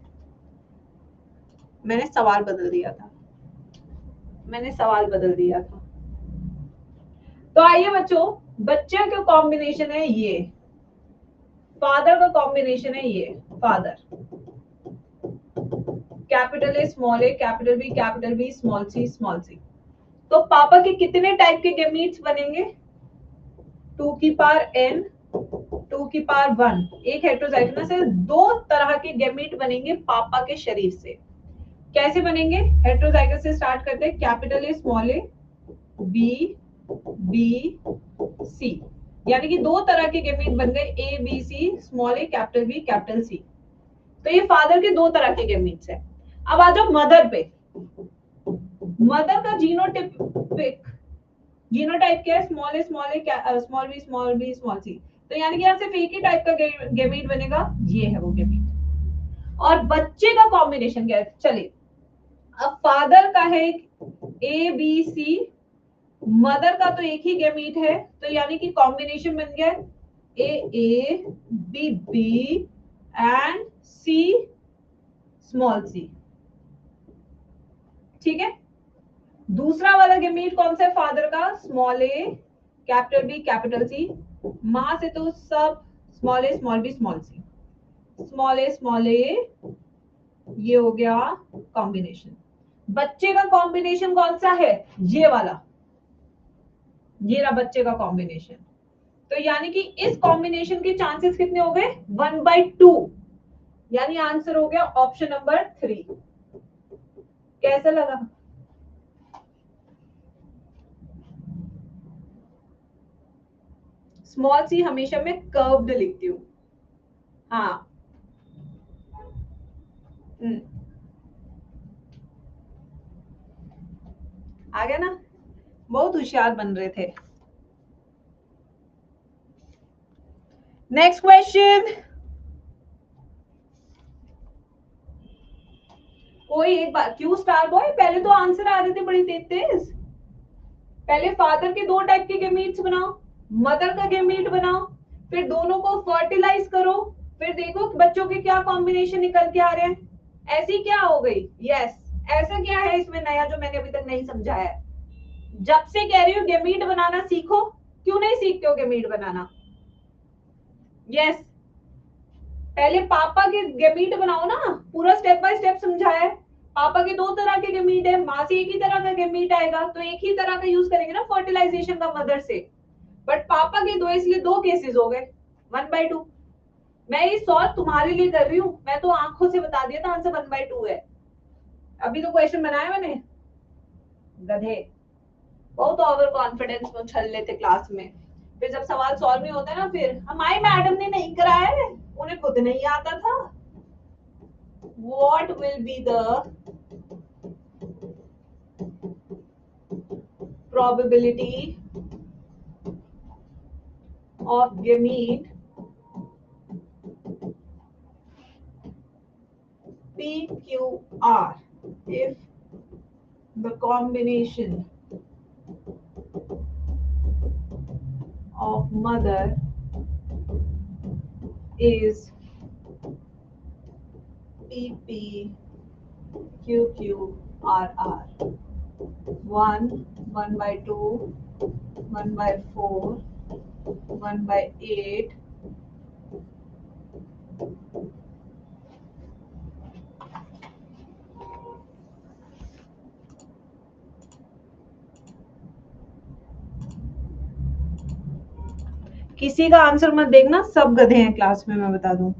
मैंने सवाल बदल दिया था, तो आइए बच्चों, बच्चे का कॉम्बिनेशन है ये, फादर का कॉम्बिनेशन है ये, father capital A small A, capital B small C. तो पापा के कितने टाइप के गेमीट्स बनेंगे, 2 की पावर n, 2 की पावर 1, एक हेटेरोजाइगस से दो तरह के गेमीट बनेंगे पापा के शरीर से। कैसे बनेंगे, हेटेरोजाइगस से स्टार्ट करते हैं, capital A small A, B C, यानी कि दो तरह के गेमीट बन गए, A B C, small A capital B capital C. तो ये फादर के दो तरह के गेमीट्स है। अब आ जाओ मदर पे। मदर का जीनोटाइप क्या है, small A small B small C. तो यानी कि यहाँ सिर्फ एक ही टाइप का गेमीट बनेगा, ये है वो गेमीट। और बच्चे का कॉम्बिनेशन क्या है, चलिए अब फादर का है ए बी सी मदर का तो एक ही गैमीट है, तो यानी कि कॉम्बिनेशन बन गया A B B and C small C. ठीक है, दूसरा वाला गैमीट कौन सा है फादर का? Small A capital B capital सी। मां से तो सब small A small B small C, small ए ये हो गया कॉम्बिनेशन। बच्चे का कॉम्बिनेशन कौन सा है? ये वाला, ये रहा बच्चे का कॉम्बिनेशन। तो यानी कि इस कॉम्बिनेशन के चांसेस कितने हो गए? 1/2, यानी आंसर हो गया ऑप्शन नंबर 3। कैसा लगा? स्मॉल सी हमेशा मैं कर्व्ड लिखती हूँ। हाँ, आ गया ना? बहुत होशियार बन रहे थे। नेक्स्ट क्वेश्चन, कोई एक बार क्यों स्टार बॉय, पहले तो आंसर आ रहे थे बड़ी तेज तेज। पहले फादर के 2 टाइप के गैमीट्स बनाओ, मदर का गैमीट बनाओ, फिर दोनों को फर्टिलाइज करो, फिर देखो बच्चों के क्या कॉम्बिनेशन निकल के आ रहे हैं। ऐसी क्या हो गई? यस, ऐसा क्या है इसमें नया जो मैंने अभी तक नहीं समझाया है? जब से कह रही हूँ गैमीट बनाना सीखो, क्यों नहीं सीखते हो गैमीट बनाना? यस, पहले पापा के गैमीट बनाओ ना, पूरा स्टेप बाय स्टेप समझाया है। पापा के 2 तरह के गैमीट है, माँ से एक ही तरह का गैमीट आएगा, तो एक ही तरह का यूज करेंगे ना फर्टिलाइजेशन का मदर से। बट पापा के 2, इसलिए 2 केसेस हो गए 1/2। मैं ये सॉल्व तुम्हारे लिए कर रही हूँ, मैं तो आंखों से बता दिया था आंसर 1/2 है। अभी तो क्वेश्चन बनाया मैंने, गधे। बहुत ओवर कॉन्फिडेंस में उछल लेते क्लास में, फिर जब सवाल सॉल्व नहीं होता ना, फिर हमारी मैडम ने नहीं कराया है, उन्हें खुद नहीं आता था। What will be the probability of gamete PQR if the combination of mother is PPQQRR? 1, 1/2, 1/4, 1/8. किसी का आंसर मत देखना, सब गधे हैं क्लास में, मैं बता दूं।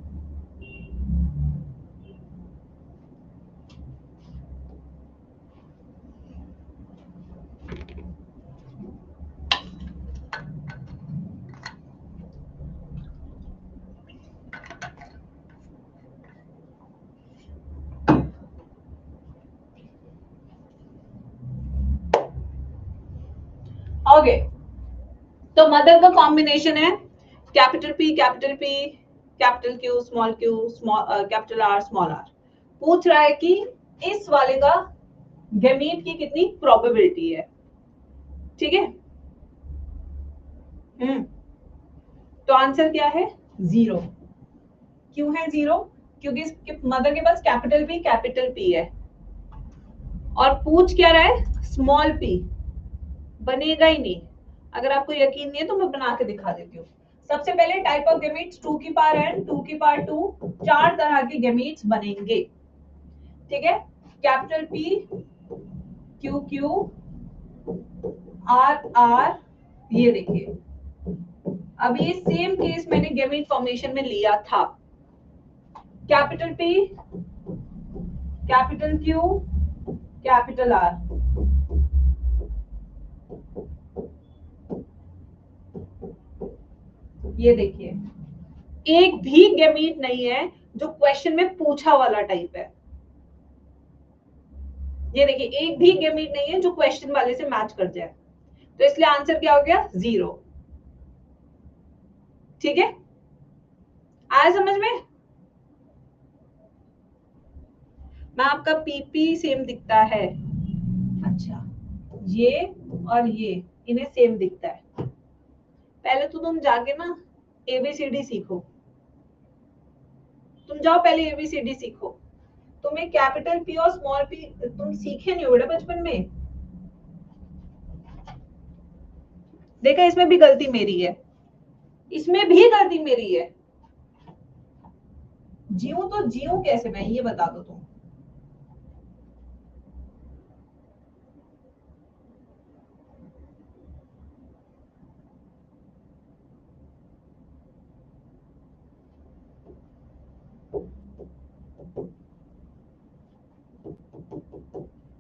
ओके, तो मदर का कॉम्बिनेशन है capital P capital Q small capital R small r। पूछ रहा है कि इस वाले का गैमीट की कितनी प्रोबेबिलिटी है। ठीक है, तो आंसर क्या है? 0। क्यों है 0? क्योंकि इसके मदर के पास कैपिटल P है, और पूछ क्या रहा है? Small p। बनेगा ही नहीं। अगर आपको यकीन नहीं है तो मैं बना के दिखा देती हूँ। सबसे पहले टाइप ऑफ गैमीट्स 2 की पावर n 2 की पावर 2, 4 तरह के गैमीट्स बनेंगे। ठीक है, कैपिटल P Q R, ये देखिए, अब ये सेम केस मैंने गैमीट फॉर्मेशन में लिया था। Capital P capital Q capital R। ये देखिए, एक भी गैमीट नहीं है जो क्वेश्चन में पूछा वाला टाइप है। ये देखिए, एक भी गैमीट नहीं है जो क्वेश्चन वाले से मैच कर जाए, तो इसलिए आंसर क्या हो गया? 0। ठीक है, आया समझ में? मैं आपका पीपी सेम दिखता है। अच्छा, ये और ये इन्हें सेम दिखता है। पहले तो तुम जाके ना ABCD सीखो, तुम जाओ पहले ABCD सीखो। तुम्हें कैपिटल P और स्मॉल p तुम सीखे नहीं हो बेटा बचपन में। देखा, इसमें भी गलती मेरी है, इसमें भी गलती मेरी है। जीऊं तो जीऊं कैसे मैं, ये बता दो तुम।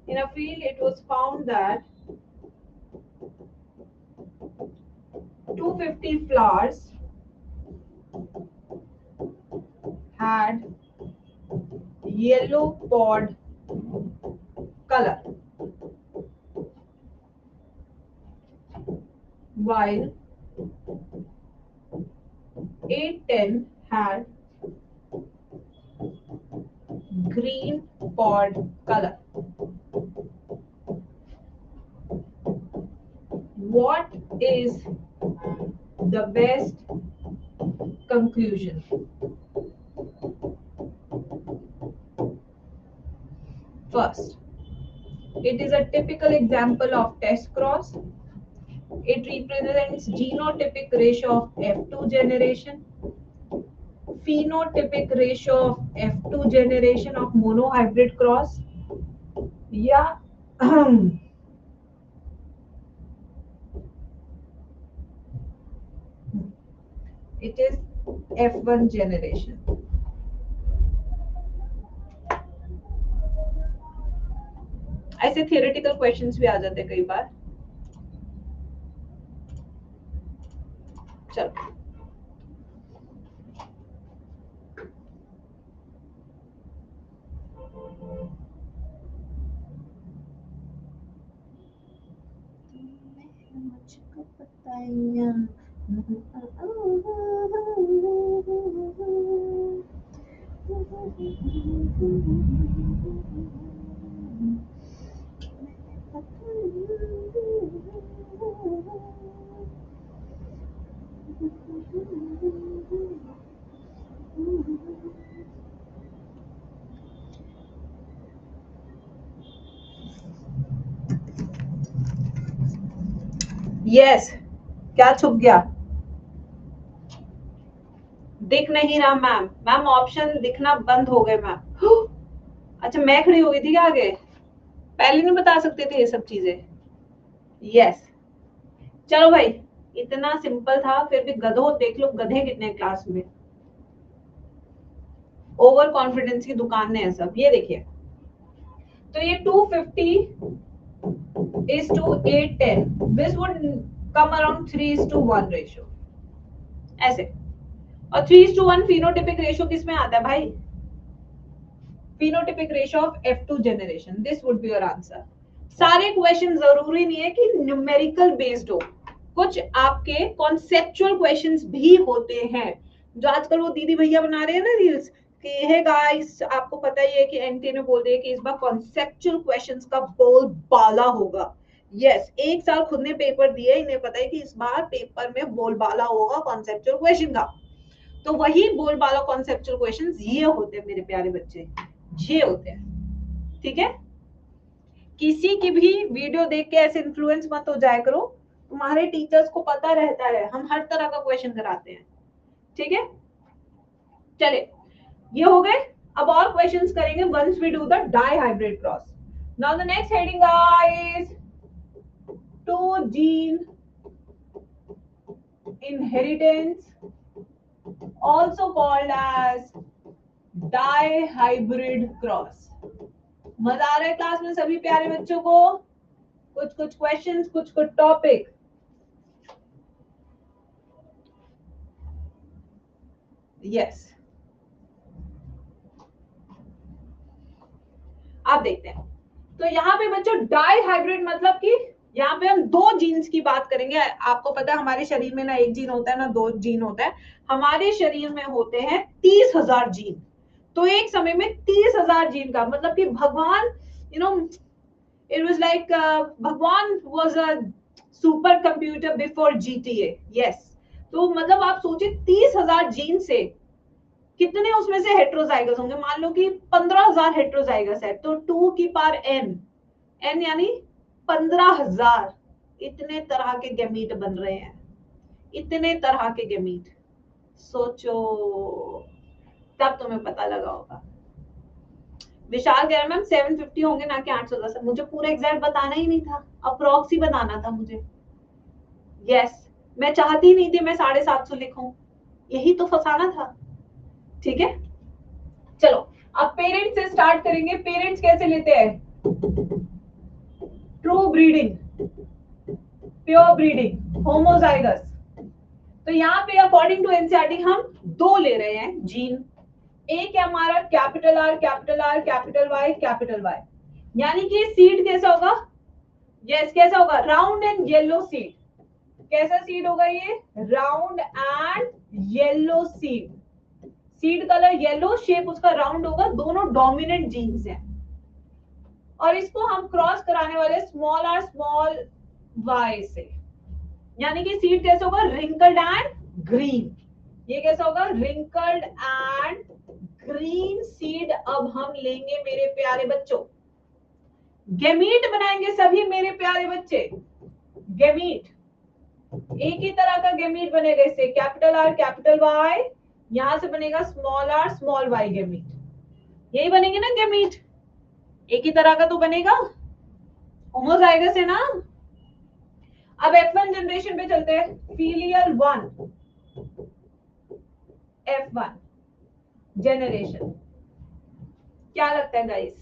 In a field, it was found that 250 flowers had yellow pod color, while 810 had green pod color. What is the best conclusion? First, it is a typical example of test cross. It represents genotypic ratio of F2 generation, phenotypic ratio of F2 generation of monohybrid cross. Yeah. It is F1 generation. ऐसे theoretical questions भी आ जाते हैं कई बार। चलो मुझको बताइए। Yes, क्या छुप गया? दिख नहीं रहा मैम। मैम ऑप्शन दिखना बंद हो गए मैम। अच्छा मैं खड़ी हो गई थी क्या आगे? पहले नहीं बता सकते थे ये सब चीजें? यस चलो भाई, इतना सिंपल था, फिर भी गधो देख लो गधे कितने क्लास में। ओवर कॉन्फिडेंस की दुकान ने है सब। ये देखिए, तो ये 250 is to 810, this would come around 3:1 ratio ऐसे। और 3:1 phenotypic ratio किस में आता है भाई? phenotypic ratio of F2 generation. This would be your answer. सारे क्वेश्चन जरूरी नहीं है कि न्यूमेरिकल बेस्ड हो, कुछ आपके कॉन्सेप्चुअल क्वेश्चंस भी होते हैं, जो आजकल वो दीदी भैया बना रहे हैं ना रील्स कि हे गाइस आपको पता ही है कि एनटी ने बोल दिया कि इस बार कॉन्सेप्चुअल क्वेश्चंस का बोलबाला होगा। यस, एक साल खुद ने पेपर दिए, इन्हें पता है कि इस बार पेपर में बोलबाला होगा कॉन्सेप्चुअल क्वेश्चन का। तो वही बोलबाला कॉन्सेप्चुअल क्वेश्चंस ये होते हैं मेरे प्यारे बच्चे, ये होते हैं। ठीक है, किसी की भी वीडियो देख के ऐसे इन्फ्लुएंस मत हो जाया करो, तुम्हारे टीचर्स को पता रहता है हम हर तरह का क्वेश्चन कराते हैं। ठीक है, चले ये हो गए। अब और क्वेश्चंस करेंगे once we do the dihybrid cross. Now the next heading guys, two gene inheritance also called as dihybrid cross। मजा आ रहा है क्लास में सभी प्यारे बच्चों को? कुछ कुछ क्वेश्चंस, कुछ कुछ टॉपिक। यस, आप देखते हैं। तो यहाँ पे बच्चों डाई हाइब्रिड मतलब कि यहाँ पे हम दो जीन्स की बात करेंगे। आपको पता है हमारे शरीर में ना एक जीन होता है ना दो जीन होता है, हमारे शरीर में होते हैं 30,000 जीन। तो एक समय में 30,000 जीन का मतलब कि भगवान इट वाज लाइक भगवान was a super computer before GTA. Yes, तो मतलब आप सोचिए 30,000 जीन से कितने उसमें से हेट्रोजाइगस होंगे। मान लो कि 15,000 हेट्रोजाइगस है, तो 2 की पावर एन, एन यानी 15,000 इतने तरह के गैमीट बन रहे हैं, इतने तरह के गैमीट। सोचो, तब तुम्हें पता लगा होगा। विशाल कह रहा मैम 750 होंगे ना कि 810। मुझे पूरा एग्जैक्ट बताना ही नहीं था, अप्रॉक्स ही बताना था मुझे। यस, मैं चाहती ही नहीं थी मैं 750 लिखूं, यही तो फसाना था। ठीक है, चलो अब पेरेंट्स से स्टार्ट करेंगे। पेरेंट्स कैसे लेते हैं? True breeding, pure breeding, homozygous. तो यहाँ पे अकॉर्डिंग टू एनसीईआरटी हम 2 ले रहे हैं जीन। एक है हमारा capital R capital R capital Y capital Y, यानी कि सीड कैसा होगा? यस, कैसा होगा? Round and yellow seed. कैसा सीड होगा ये? Round and yellow seed. Seed colour yellow, shape उसका राउंड होगा, दोनों डोमिनेंट जीन्स हैं। और इसको हम क्रॉस कराने वाले स्मॉल आर स्मॉल वाई से, यानी कि सीड कैसा होगा? Wrinkled and green. ये कैसा होगा? रिंकल्ड एंड ग्रीन सीड अब हम लेंगे मेरे प्यारे बच्चों। गैमीट बनाएंगे सभी मेरे प्यारे बच्चे। गैमीट एक ही तरह का गैमीट बनेगा, इससे कैपिटल आर कैपिटल वाई, यहां से बनेगा small R small Y gamete. यही बनेंगे ना गैमीट, एक ही तरह का तो बनेगा, होमोजाइगस है ना। अब F1 जनरेशन पे चलते हैं। फीलियल 1, F1 जनरेशन, क्या लगता है guys?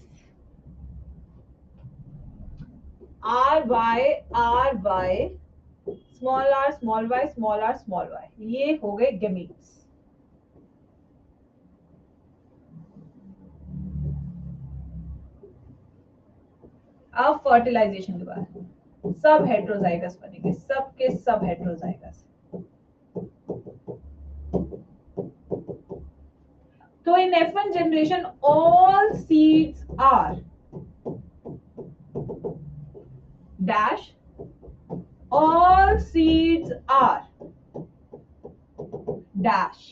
R Y small R small Y small R small Y, ये हो गए गैमीट्स। अब फर्टिलाइजेशन के बाद सब हेट्रोजाइगस बनेंगे, सब के सब हेट्रोजाइगस। तो in F1 generation all seeds are dash, all seeds are dash.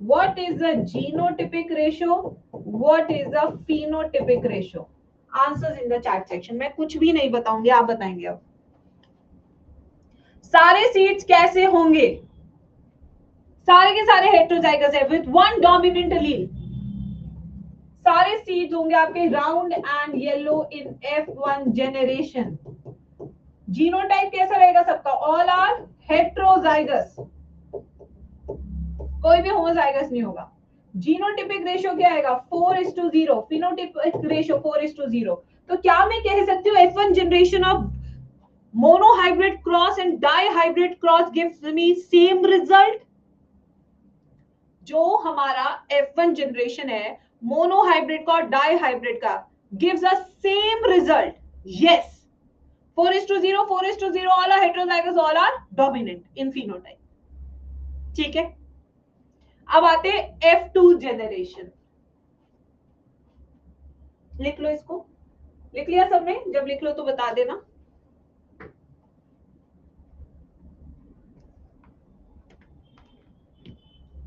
What is the genotypic ratio? What is the phenotypic ratio? Answers in the chat section. मैं कुछ भी नहीं बताऊंगी, आप बताएंगे। अब सारे सीड्स कैसे होंगे? सारे के सारे हेट्रोजाइगस है विद वन डोमिनेंट एलील। सारे सीड्स होंगे आपके round and yellow in F1 generation. Genotype कैसा रहेगा सबका? ऑल आर हेट्रोजाइगस, कोई भी होमोजाइगस नहीं होगा। जीनोटिपिक रेशियो क्या आएगा? 4:0। Phenotypic ratio 4:0। तो क्या मैं कह सकती हूँ F1 generation of monohybrid cross and dihybrid cross gives me same result? जो हमारा F1 जनरेशन है मोनोहाइब्रिड का और डाइहाइब्रिड का, gives a same result. Yes, 4:0 4:0, all are heterozygous, all are dominant in phenotype. ठीक है, अब आते हैं F2 जनरेशन। लिख लो इसको। लिख लिया सबने? जब लिख लो तो बता देना।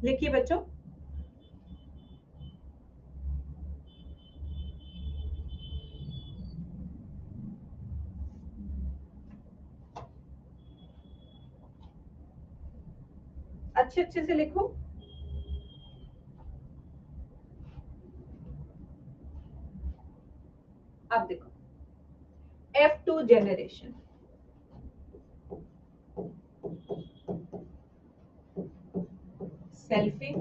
लिखिए बच्चों। अच्छे अच्छे से लिखो। अब देखो F2 जनरेशन, सेल्फिंग,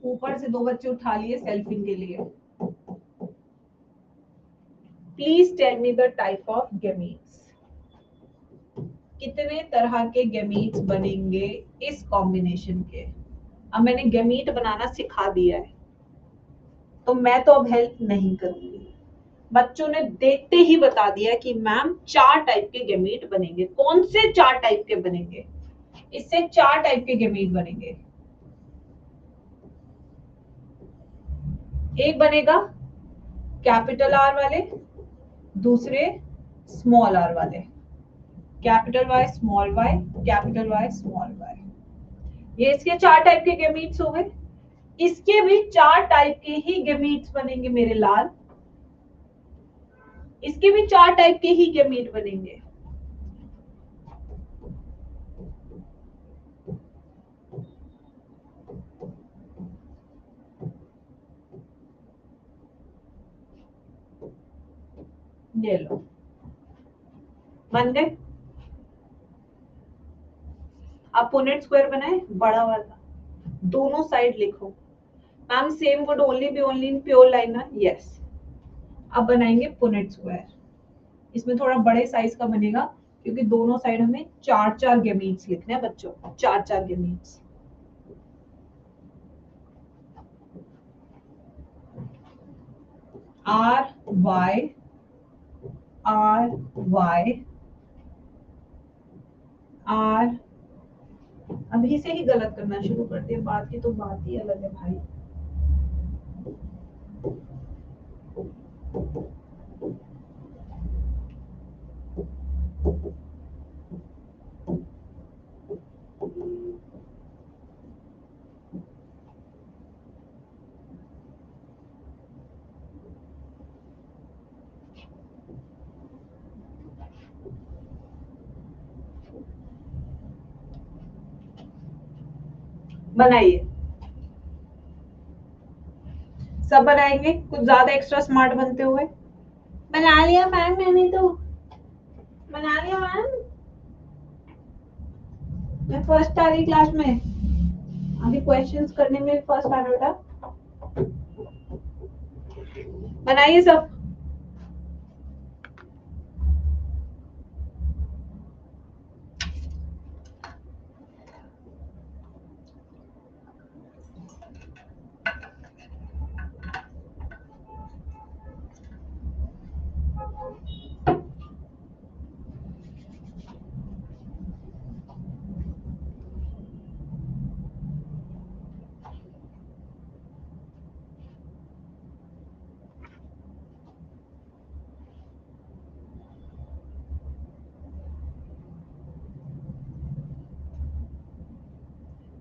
ऊपर से 2 बच्चे उठा लिए सेल्फिंग के लिए। Please tell me the type of gametes. कितने तरह के गैमीट्स बनेंगे इस कॉम्बिनेशन के? अब मैंने गैमीट बनाना सिखा दिया है, तो मैं तो अब हेल्प नहीं करूंगी। बच्चों ने देखते ही बता दिया कि मैम 4 टाइप के गैमीट बनेंगे। कौन से 4 टाइप के बनेंगे? इससे 4 टाइप के गैमीट बनेंगे। एक बनेगा कैपिटल आर वाले, दूसरे स्मॉल आर वाले। Capital Y small Y, capital Y small Y. ये इसके 4 टाइप के गैमीट्स हो गए। इसके भी 4 टाइप के ही गैमीट्स बनेंगे मेरे लाल, इसके भी 4 टाइप के ही गैमीट बनेंगे। ये लो, बन गए। आप पुनेट स्क्वायर बनाए बड़ा वाला, दोनों साइड लिखो। Ma'am same would only in pure line ना, यस। अब बनाएंगे पुनेट स्क्वायर। इसमें थोड़ा बड़े साइज का बनेगा क्योंकि दोनों साइड हमें 4-4 गैमीट्स लिखने हैं बच्चों, 4-4 gametes. R Y R Y R, अभी से ही गलत करना शुरू कर दिया, बात की तो बात ही अलग है भाई। बनाइए, सब बनाएंगे, कुछ ज्यादा एक्स्ट्रा स्मार्ट बनते हुए। बना लिया मैम, मैंने तो बना लिया मैम, मैं फर्स्ट आ रही क्लास में, अभी क्वेश्चंस करने में फर्स्ट आ रहा था। बनाइए सब।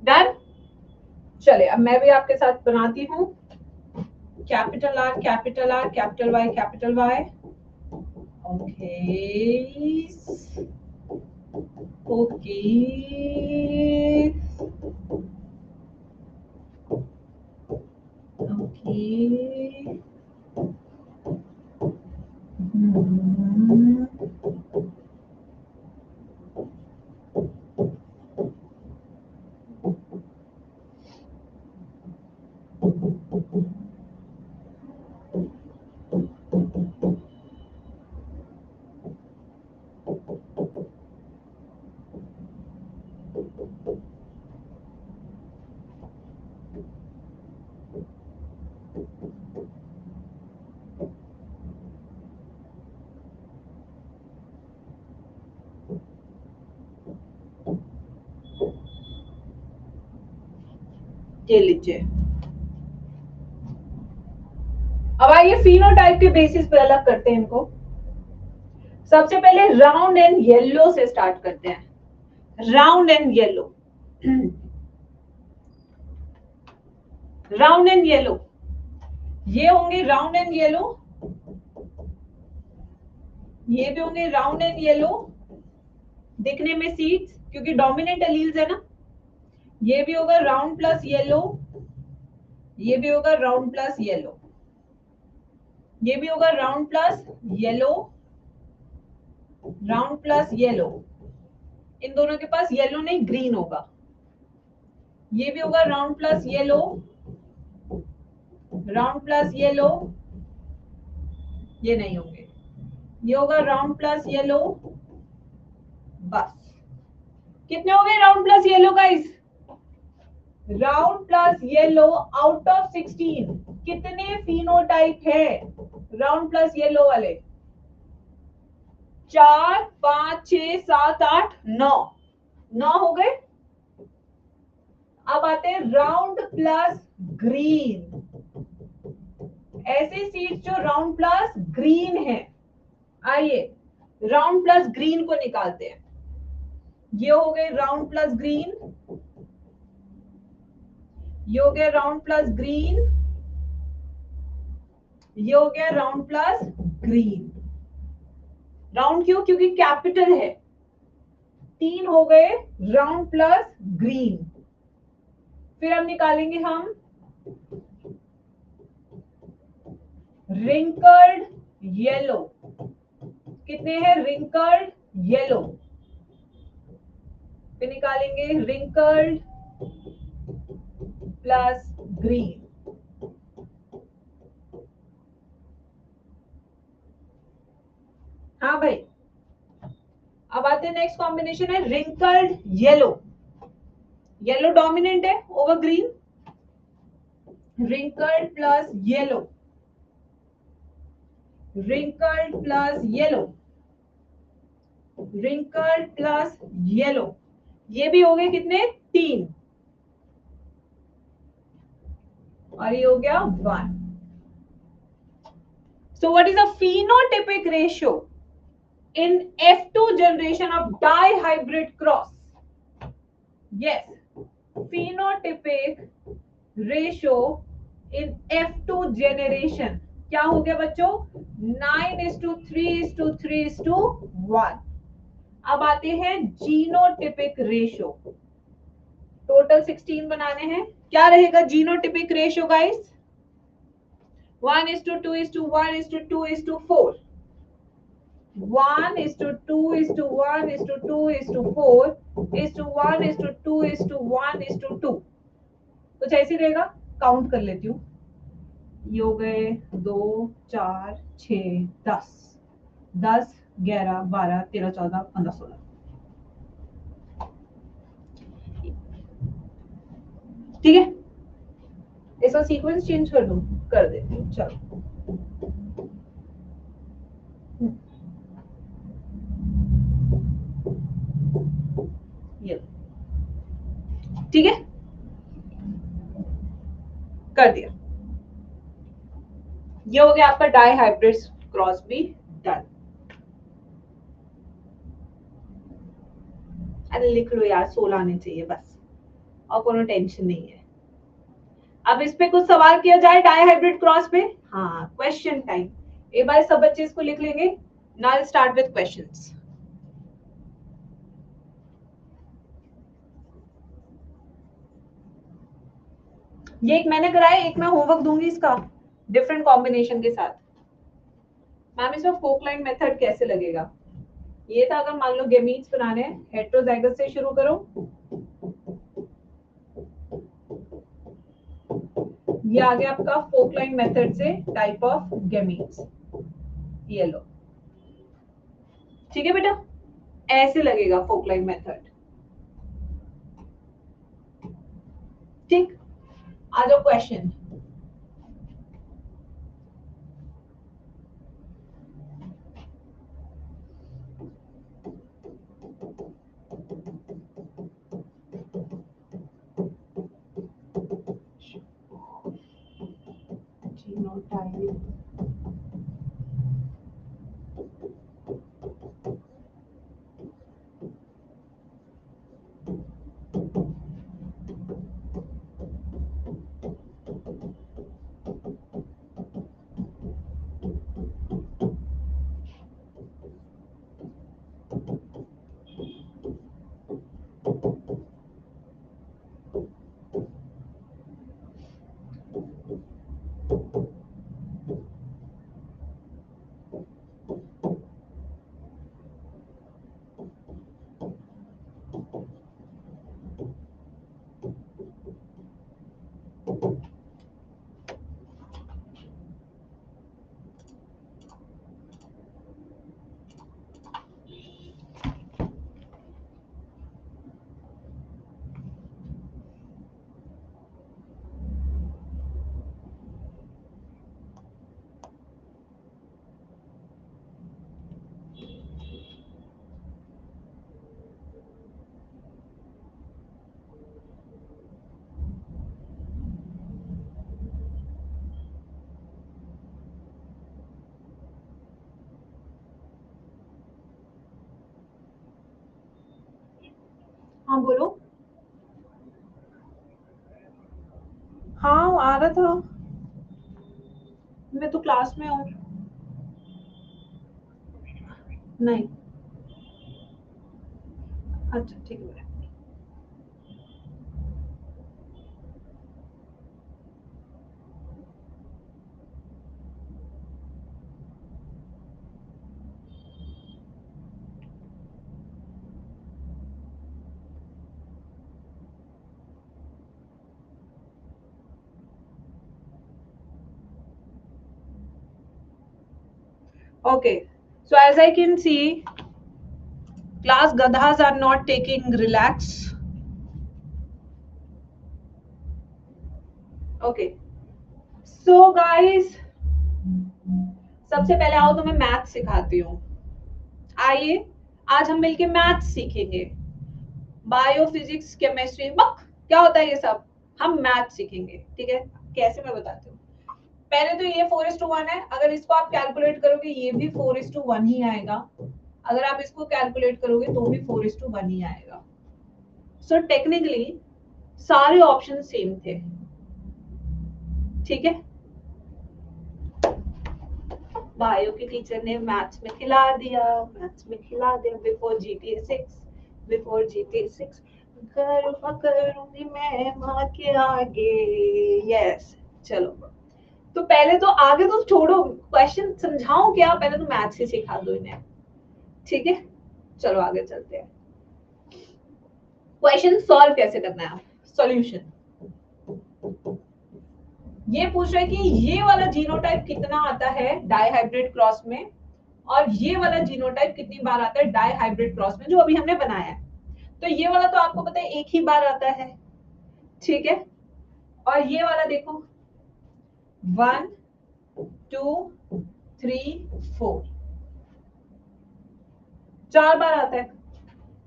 डन, चले अब मैं भी आपके साथ बनाती हूँ। Capital R capital R capital Y capital Y, okay okay okay, ये लीजिए। अब आइए फिनोटाइप के बेसिस पे अलग करते हैं इनको। सबसे पहले राउंड एंड येलो से स्टार्ट करते हैं। Round and yellow, round and yellow, ये होंगे राउंड एंड येलो, ये भी होंगे राउंड एंड येलो दिखने में सीड्स, क्योंकि डोमिनेंट एलील्स है ना। ये भी होगा राउंड प्लस येलो, ये भी होगा राउंड प्लस येलो, ये भी होगा round plus yellow, round plus yellow. इन दोनों के पास येलो नहीं ग्रीन होगा। ये भी होगा round plus yellow, round plus yellow, ये नहीं होंगे। ये होगा राउंड प्लस येलो, बस। कितने हो गए round plus yellow guys? Round plus yellow out of 16 कितने फिनोटाइप है राउंड प्लस येलो वाले? 4, 5, 6, 7, 8, 9, 9 हो गए। अब आते हैं राउंड प्लस ग्रीन, ऐसे सीड्स जो राउंड प्लस ग्रीन है। आइए राउंड प्लस ग्रीन को निकालते हैं। ये हो गए राउंड प्लस ग्रीन, ये हो गया राउंड प्लस ग्रीन, ये हो गया राउंड प्लस ग्रीन। राउंड क्यों? क्योंकि कैपिटल है। 3 हो गए राउंड प्लस ग्रीन। फिर हम निकालेंगे हम रिंकल्ड येलो। कितने हैं रिंकल्ड येलो? फिर निकालेंगे रिंकल्ड प्लस ग्रीन। हाँ भाई, अब आते हैं नेक्स्ट कॉम्बिनेशन है रिंकल्ड येलो। येलो डोमिनेंट है over green, wrinkled plus yellow, wrinkled plus yellow, wrinkled plus yellow। ये भी हो गए कितने? 3, और ये हो गया 1। So what is the phenotypic ratio in F2 generation of dihybrid cross? Yes, phenotypic ratio in F2 generation क्या हो गया बच्चों? 9:3:3:1। अब आते हैं जीनोटिपिक रेशियो। टोटल 16 बनाने हैं। क्या रहेगा जीनोटिपिक रेशियो गाइस? 1:2:1:2:4, 1:2:1:2:4:1:2:1:2। कुछ ऐसे रहेगा। काउंट कर लेती हूँ। ये हो गए 2 4 6 10, 10 11 12 13 14 15 16। ठीक है, इसका सीक्वेंस चेंज कर दूं? कर देती हूँ, चलो। ये ठीक है, कर दिया। ये हो गया आपका डाई हाइब्रिड क्रॉस भी डन। अरे लिख लो यार, 16 आने चाहिए बस, और कोनो टेंशन नहीं है। अब इस पे कुछ सवाल किया जाए डाई हाइब्रिड क्रॉस पे? हाँ, क्वेश्चन टाइम। एक बार सब बच्चे इसको लिख लेंगे। Now start with questions. ये एक मैंने कराया, एक मैं होमवर्क दूंगी इसका डिफरेंट कॉम्बिनेशन के साथ। मैम इसमें फोक लाइन मेथड कैसे लगेगा? ये था, अगर मान लो गेमीट्स बनाने हैं, हेटेरोजाइगस से शुरू करो। ये आ गया आपका फोक लाइन मेथड से टाइप ऑफ गेमीट्स। ये लो, ठीक है बेटा, ऐसे लगेगा फोक लाइन मेथड। ठीक, आ जाओ क्वेश्चन। जीनोटाइप हाँ बोलो। हाँ आ रहा था, मैं तो क्लास में हूँ। नहीं, अच्छा ठीक है। Okay, so as I can see, class gadhas are not taking relax. Okay, so guys, सबसे पहले आओ तो मैं मैथ सिखाती हूँ। आइए आज हम मिलके मैथ सीखेंगे। बायो, फिजिक्स, केमिस्ट्री, बक क्या होता है ये सब, हम मैथ सीखेंगे। ठीक है, कैसे मैं बताती हूँ। पहले तो ये 4:1 है, अगर इसको आप कैलकुलेट करोगे ये भी 4:1 ही आएगा, अगर आप इसको कैलकुलेट करोगे तो भी 4:1 ही आएगा। सो टेक्निकली सारे ऑप्शन सेम थे। ठीक है, बायो की टीचर ने मैथ्स में खिला दिया, मैथ्स में खिला दिया। बिफोर जीटीए 6, बिफोर जीटीए 6 गर्व करूंगी मैं माँ के आगे। यस, चलो तो पहले तो आगे तो छोड़ो, क्वेश्चन समझाऊं क्या, पहले तो मैथ्स ही सिखा दो इन्हें। ठीक है, चलो आगे चलते हैं। क्वेश्चन सॉल्व कैसे करना है, सॉल्यूशन। ये पूछ रहा है कि ये वाला जीनोटाइप कितना आता है डाइहाइब्रिड क्रॉस में, और ये वाला जीनोटाइप कितनी बार आता है डाइहाइब्रिड क्रॉस में, जो अभी हमने बनाया है। तो ये वाला तो आपको पता है एक ही बार आता है। ठीक है, और ये वाला देखो 1 2 3 4, 4 बार आता है,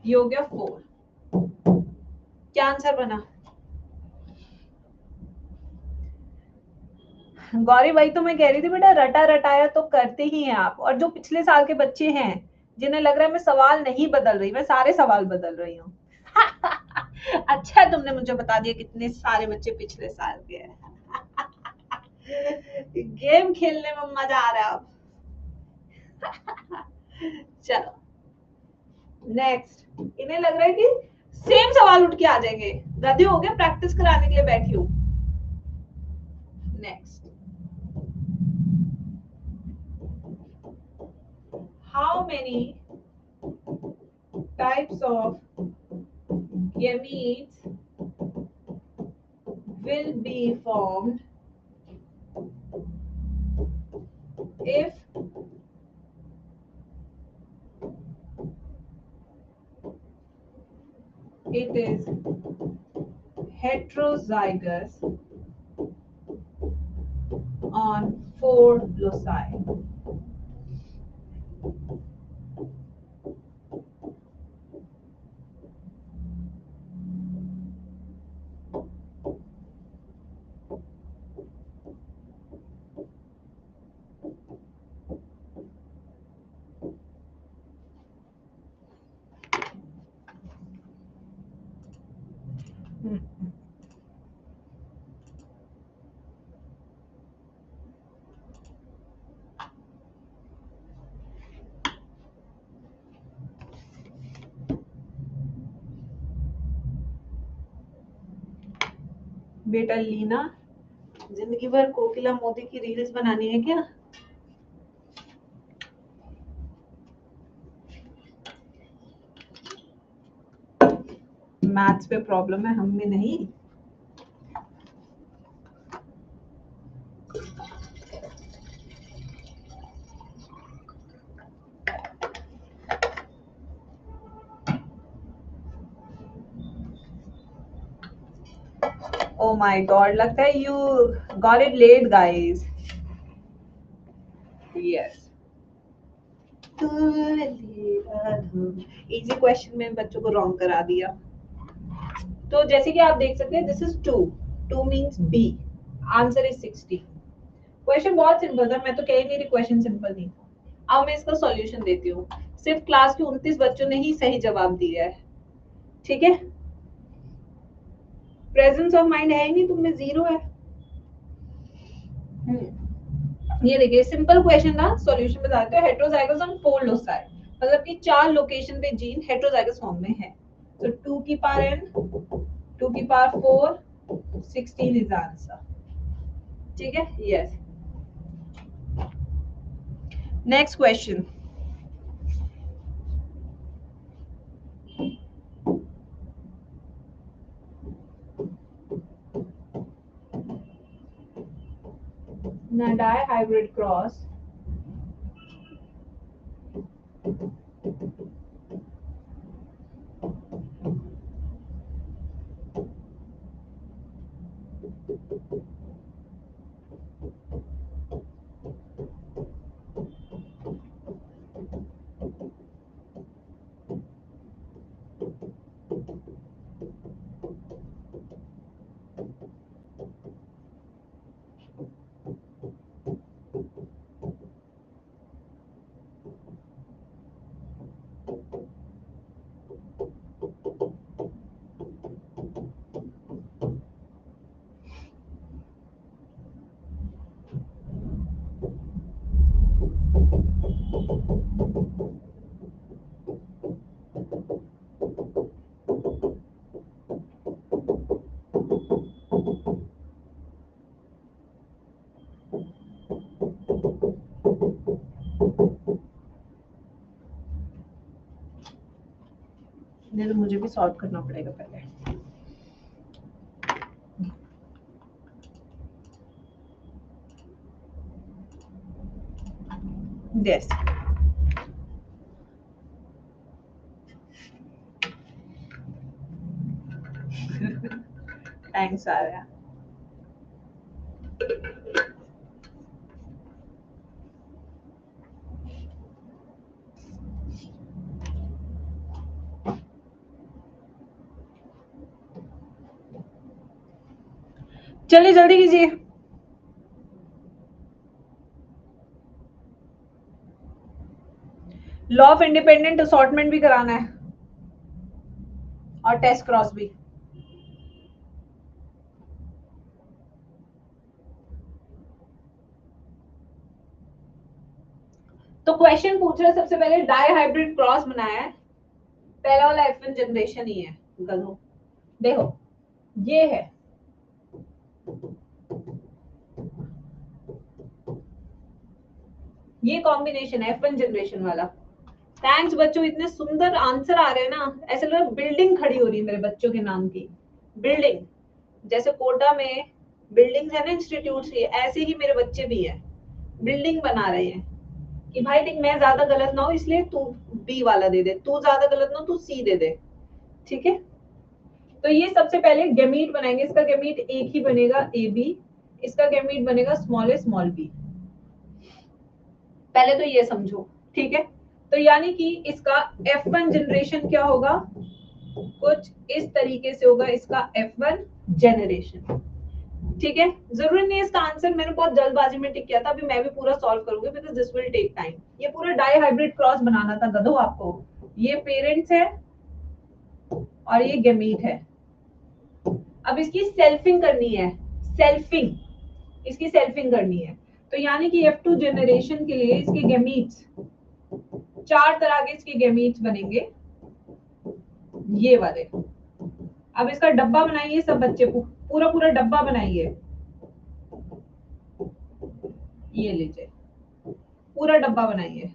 ये हो गया 4। क्या आंसर बना। गौरी भाई तो मैं कह रही थी बेटा, रटा रटाया तो करते ही हैं आप। और जो पिछले साल के बच्चे हैं जिन्हें लग रहा है मैं सवाल नहीं बदल रही, मैं सारे सवाल बदल रही हूँ। अच्छा तुमने मुझे बता दिया कितने सारे बच्चे पिछले साल के हैं। गेम खेलने में मजा आ रहा है अब। चलो नेक्स्ट, इन्हें लग रहा है कि सेम सवाल उठ के आ जाएंगे, गधे हो गए, प्रैक्टिस कराने के लिए बैठी हूँ। Next, how many types of gametes will be formed if it is heterozygous on 4 loci. बेटा लीना, जिंदगी भर कोकिला मोदी की रील्स बनानी है क्या। मैथ्स पे प्रॉब्लम है, हम में नहीं। Oh my God, लगता है you got it late guys. Yes. Easy question में बच्चों को रॉन्ग करा दिया। तो जैसे कि आप देख सकते हैं this is 2, 2 means B, answer is 60। Question बहुत सिंपल था, मैं तो कह ही नहीं रही क्वेश्चन सिंपल नहीं था। अब मैं इसका सॉल्यूशन देती हूँ। सिर्फ क्लास के 29 बच्चों ने ही सही जवाब दिया है। ठीक है, प्रेजेंस ऑफ माइंड है ही नहीं, तुम में जीरो है। ये देखिए सिंपल क्वेश्चन था, सॉल्यूशन बताते हो। हेटेरोजाइगस ऑन 4 लोसाई, मतलब कि 4 लोकेशन पे जीन हेटेरोजाइगस फॉर्म में है। तो 2 की पावर n, 2 की पावर 4, 16 इज आंसर। ठीक है, यस। Next question. ना डाई हाइब्रिड क्रॉस तो मुझे भी सॉल्व करना पड़ेगा पहले। Yes, thanks Arya. चलिए जल्दी कीजिए। लॉ ऑफ इंडिपेंडेंट असॉर्टमेंट भी कराना है और टेस्ट क्रॉस भी। तो क्वेश्चन पूछ रहे सबसे पहले डाई हाइब्रिड क्रॉस बनाया है, पहला वाला F1 जनरेशन ही है गधो। देखो ये है, ये कॉम्बिनेशन है F1 जनरेशन वाला। थैंक्स बच्चों, इतने सुंदर आंसर आ रहे हैं ना, ऐसे लग रहा है बिल्डिंग खड़ी हो रही है मेरे बच्चों के नाम की। बिल्डिंग जैसे कोटा में बिल्डिंग है ना इंस्टीट्यूट की, ऐसे ही मेरे बच्चे भी हैं, बिल्डिंग बना रहे हैं कि भाई देख मैं ज्यादा गलत ना हो इसलिए तू बी वाला दे दे, तू ज्यादा गलत ना हो तू सी दे दे। ठीक है, तो ये सबसे पहले गैमीट बनाएंगे। इसका गैमीट एक ही बनेगा ए बी, इसका गैमीट बनेगा स्मॉल ए स्मॉल बी। पहले तो ये समझो, ठीक है। तो यानी कि इसका F1 जनरेशन क्या होगा, कुछ इस तरीके से होगा इसका F1 जनरेशन। ठीक है, जरूरी नहीं है इसका आंसर मैंने बहुत जल्दबाजी में टिक किया था, अभी मैं भी पूरा सॉल्व करूंगी because this will take time. ये पूरा डाई हाइब्रिड क्रॉस बनाना था गधो आपको। ये पेरेंट्स है और ये गैमीट है। अब इसकी सेल्फिंग करनी है, सेल्फिंग, इसकी सेल्फिंग करनी है। तो यानी कि F2 जनरेशन के लिए इसके गैमीट्स, 4 तरह के इसके गैमीट्स बनेंगे ये वाले। अब इसका डब्बा बनाइए सब बच्चे, पूरा पूरा डब्बा बनाइए। ये लीजिए पूरा डब्बा बनाइए,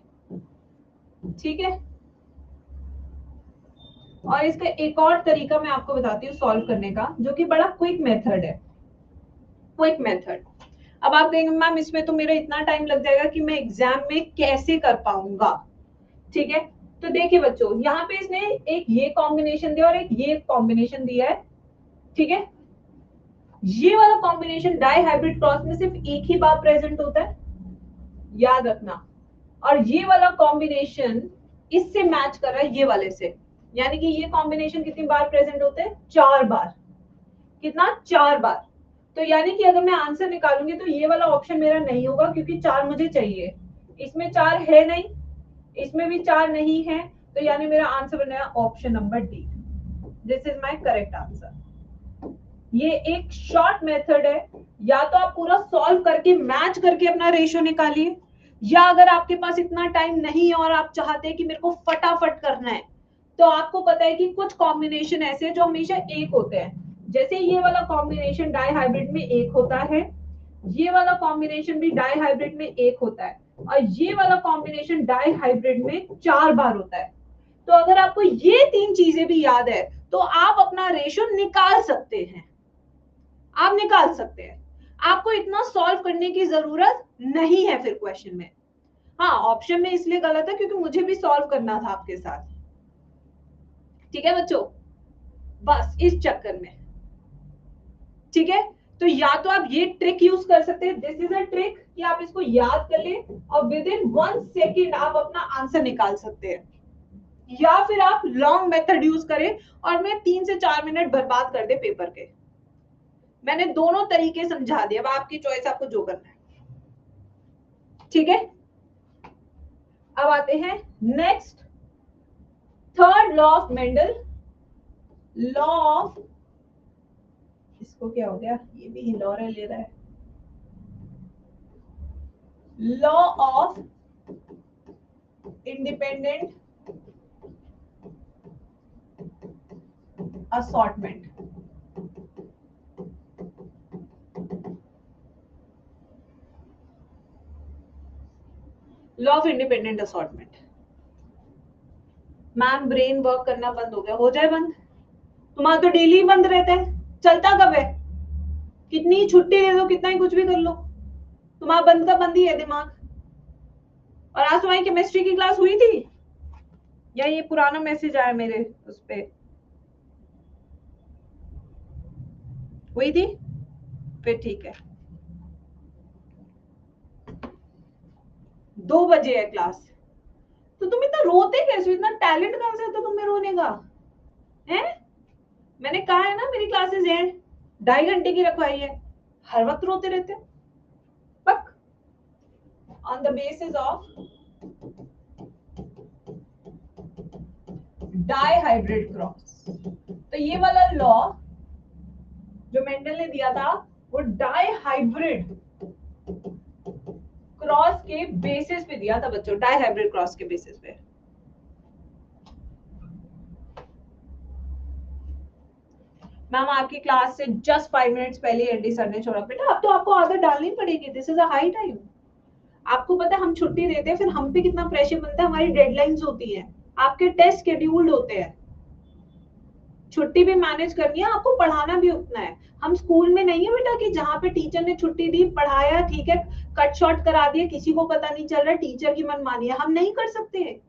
ठीक है। और इसका एक और तरीका मैं आपको बताती हूँ सॉल्व करने का, जो कि बड़ा क्विक मेथड है। Quick method. अब आप कहेंगे मैम इसमें तो मेरा इतना टाइम लग जाएगा कि मैं एग्जाम में कैसे कर पाऊंगा। ठीक है, तो देखिए बच्चों यहाँ पे इसने एक ये कॉम्बिनेशन दिया और एक ये कॉम्बिनेशन दिया है। ठीक है, ये वाला कॉम्बिनेशन डाई हाइब्रिड क्रॉस में सिर्फ एक ही बार प्रेजेंट होता है, याद रखना। और ये वाला कॉम्बिनेशन इससे मैच कर रहा है ये वाले से, यानी कि ये कॉम्बिनेशन कितनी बार प्रेजेंट होते हैं, 4 बार। कितना, 4 बार। तो यानी कि अगर मैं आंसर निकालूंगी तो ये वाला ऑप्शन मेरा नहीं होगा क्योंकि 4 मुझे चाहिए, इसमें 4 है नहीं, इसमें भी 4 नहीं है। तो यानी मेरा आंसर बनेगा option number D. This is my correct answer. ये एक शॉर्ट मेथड है, या तो आप पूरा सॉल्व करके मैच करके अपना रेशियो निकालिए, या अगर आपके पास इतना टाइम नहीं है और आप चाहते हैं कि मेरे को फटाफट करना है, तो आपको पता है कि कुछ कॉम्बिनेशन ऐसे जो हमेशा एक होते हैं, जैसे ये वाला कॉम्बिनेशन डाई हाइब्रिड में एक होता है, ये वाला कॉम्बिनेशन भी डाई हाइब्रिड में एक होता है, और ये वाला कॉम्बिनेशन डाई हाइब्रिड में 4 बार होता है। तो अगर आपको ये 3 चीजें भी याद है तो आप अपना रेशियो निकाल सकते हैं, आप निकाल सकते हैं। आपको इतना सॉल्व करने की जरूरत नहीं है फिर क्वेश्चन में। हाँ, ऑप्शन में इसलिए गलत है क्योंकि मुझे भी सॉल्व करना था आपके साथ। ठीक है बच्चों, बस इस चक्कर में। ठीक है, तो या तो आप ये ट्रिक यूज कर सकते हैं, दिस इज अ ट्रिक कि आप इसको याद कर ले और विद इन 1 सेकेंड आप अपना आंसर निकाल सकते हैं, या फिर आप लॉन्ग मेथड यूज करें और मैं 3 से 4 मिनट बर्बाद कर दे पेपर के। मैंने दोनों तरीके समझा दिए, अब आपकी चॉइस, आपको जो करना है। ठीक है, अब आते हैं next, third law of Mendel, law of, इसको क्या हो गया, ये भी हिलोरे ले रहा है, law of independent assortment. Law of independent assortment. Ma'am brain work करना बंद हो गया, हो जाए बंद, तुम्हारा तो डेली बंद रहता है, चलता कब है, कितनी छुट्टी दे दो, कितना ही कुछ भी कर लो, तुम्हारा बंद का बंद ही है दिमाग। और आज तुम्हारी केमिस्ट्री की क्लास हुई थी, या ये पुराना मैसेज आया मेरे उस पे, हुई थी, फिर ठीक है। 2 बजे है क्लास, तो तुम इतना रोते कैसे, इतना टैलेंट कहां से आता तुम्हें रोने का है? मैंने कहा है ना मेरी क्लासेस हैं 2.5 घंटे की रखवाई है, हर वक्त रोते रहते पक। On the basis of dihybrid cross, तो ये वाला लॉ जो मेंडल ने दिया था वो डाई हाइब्रिड क्रॉस के बेसिस पे दिया था बच्चों, डाई हाइब्रिड क्रॉस के बेसिस पे। मैम आपकी क्लास से जस्ट 5 मिनट्स पहले एनडी सर ने छोड़ा, बेटा अब तो आपको आदत डालनी पड़ेगी, this is a high time. आपको पता है हम छुट्टी देते हैं, फिर हम पे कितना प्रेशर बनता है, हमारी डेडलाइंस होती है, आपके टेस्ट शेड्यूल्ड होते हैं, छुट्टी भी मैनेज करनी है, आपको पढ़ाना भी उतना है। हम स्कूल में नहीं है बेटा कि जहां पे टीचर ने छुट्टी दी, पढ़ाया, ठीक है, कट शॉर्ट करा दिया, किसी को पता नहीं चल रहा, टीचर की मनमानी है, हम नहीं कर सकते।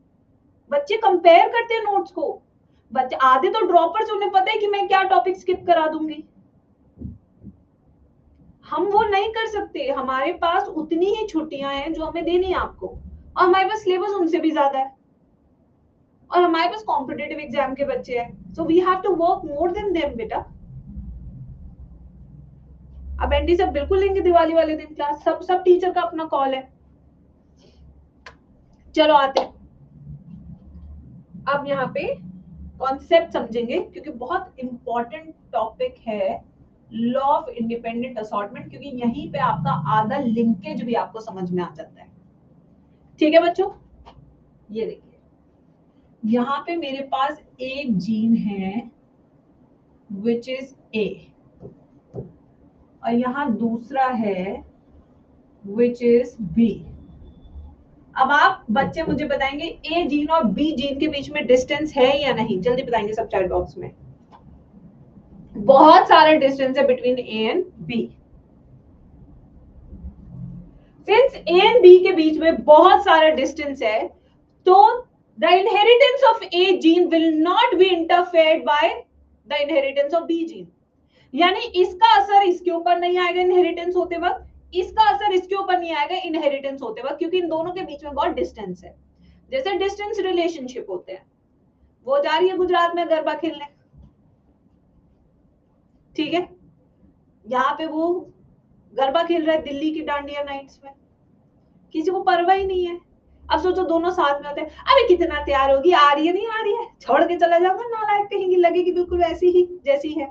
बच्चे कंपेयर करते हैं नोट्स को, बच्चे आधे तो ड्रॉपर्स, उन्हें पता है कि मैं क्या टॉपिक स्किप करा दूंगी, हम वो नहीं कर सकते। हमारे पास उतनी ही छुट्टियां हैं जो हमें देनी है आपको, और हमारे पास सिलेबस उनसे भी ज्यादा है, और हमारे पास कॉम्पिटेटिव एग्जाम के बच्चे हैं, so we have to work more than them बेटा। अब एनडी सब बिल्कुल लेंगे दिवाली वाले दिन क्लास, सब टीचर का अपना कॉल है। चलो आते हैं अब यहाँ पे कॉन्सेप्ट समझेंगे, क्योंकि बहुत इंपॉर्टेंट टॉपिक है लॉ ऑफ इंडिपेंडेंट असॉर्टमेंट, क्योंकि यहीं पे आपका आधा लिंकेज भी आपको समझ में आ जाता है। ठीक है बच्चों, ये देखिए यहाँ पे मेरे पास एक जीन है विच इज ए, और यहाँ दूसरा है विच इज बी। अब आप बच्चे मुझे बताएंगे ए जीन और बी जीन के बीच में डिस्टेंस है या नहीं, जल्दी बताएंगे सब चैट बॉक्स में। बहुत सारा डिस्टेंस है between A and B. Since A and B के बीच में बहुत सारा डिस्टेंस है, तो the inheritance of A gene will not be interfered by the inheritance of B gene. यानी इसका असर इसके ऊपर नहीं आएगा इनहेरिटेंस होते वक्त, इसका असर इसके ऊपर नहीं आएगा इनहेरिटेंस होते वक्त, क्योंकि इन दोनों के बीच में बहुत डिस्टेंस है। जैसे डिस्टेंस रिलेशनशिप होते हैं, वो जा रही है गुजरात में गरबा खेलने, ठीक है, यहाँ पे वो गरबा खेल रहा है दिल्ली की डांडिया नाइट्स में, किसी को परवाह ही नहीं है। अब सोचो दोनों साथ में होते हैं, अरे कितना तैयार होगी, आ रही है नहीं आ रही है, छोड़ के चला जाऊंगा, नालायक कहेंगी, लगेगी बिल्कुल वैसी ही जैसी है।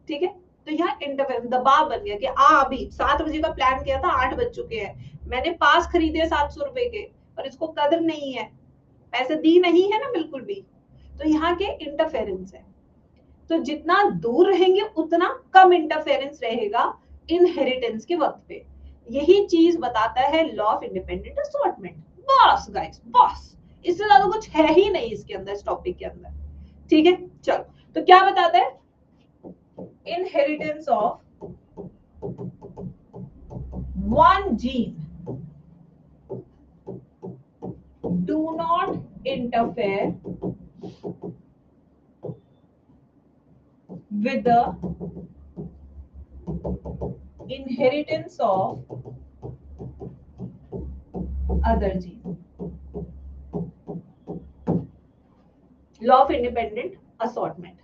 ठीक है, तो यहाँ इंटरफेरेंस दबाव बन गया कि अभी 7 बजे का प्लान किया था, 8 बज चुके हैं, मैंने पास खरीदे 700 रुपए के और इसको कदर नहीं है, पैसे दी नहीं है ना बिल्कुल भी, तो यहाँ के इंटरफेरेंस है। तो जितना दूर रहेंगे उतना कम इंटरफेरेंस रहेगा इनहेरिटेंस के वक्त पे। यही चीज बताता है लॉ ऑफ इंडिपेंडेंट असॉर्टमेंट। बस गाइस, बस, इससे ज्यादा कुछ है ही नहीं इसके अंदर, इस टॉपिक के अंदर। ठीक है, चलो, तो क्या बताता है, inheritance of one gene do not interfere with the inheritance of other gene. Law of independent assortment.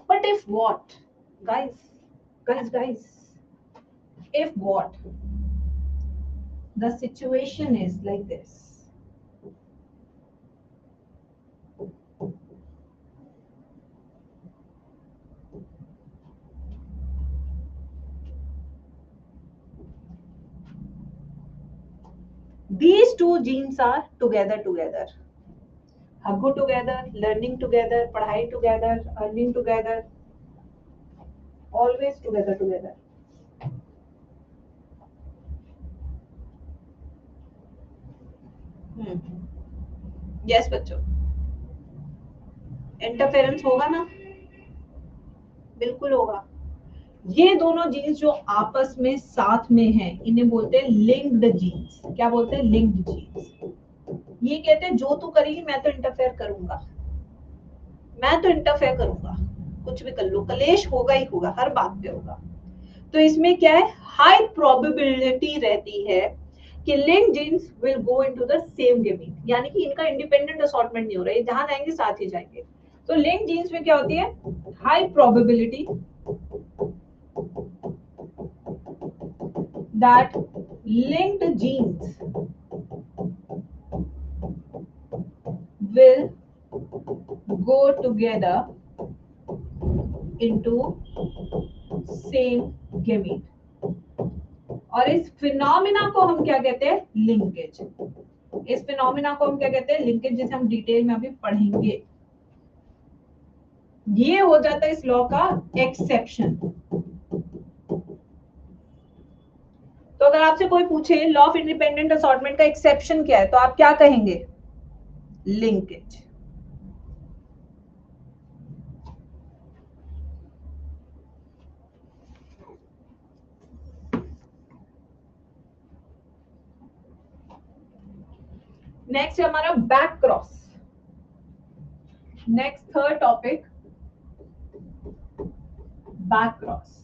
But if what, guys, if what, the situation is like this, these two genes are together, huggo together, learning together, padhai together, earning together, always together. Yes बच्चों, interference होगा ना, बिल्कुल होगा। ये दोनों jeans जो आपस में साथ में हैं, इन्हें बोलते हैं लिंक्ड जीन्स। क्या बोलते हैं? Linked genes. ये कहते हैं जो तू करेगी मैं तो इंटरफेयर करूंगा, कुछ भी कर लो, कलेश होगा ही होगा, हर बात पे होगा। तो इसमें क्या है, हाई प्रोबेबिलिटी रहती है कि linked genes will go into the same gamete, यानी कि इनका इंडिपेंडेंट असॉर्टमेंट नहीं हो रहा है, जहां जाएंगे साथ ही जाएंगे। तो लिंक्ड जीन्स में क्या होती है, high probability that linked genes will go together into same gamete, और इस फिनोमिना को हम क्या कहते हैं, लिंकेज। इस फिनोमिना को हम क्या कहते हैं, लिंकेज, जिसे हम डिटेल में अभी पढ़ेंगे। ये हो जाता है इस लॉ का एक्सेप्शन। तो अगर आपसे कोई पूछे लॉ ऑफ इंडिपेंडेंट असॉर्टमेंट का एक्सेप्शन क्या है, तो आप क्या कहेंगे, लिंकेज। नेक्स्ट है हमारा back cross. Next third topic, back cross.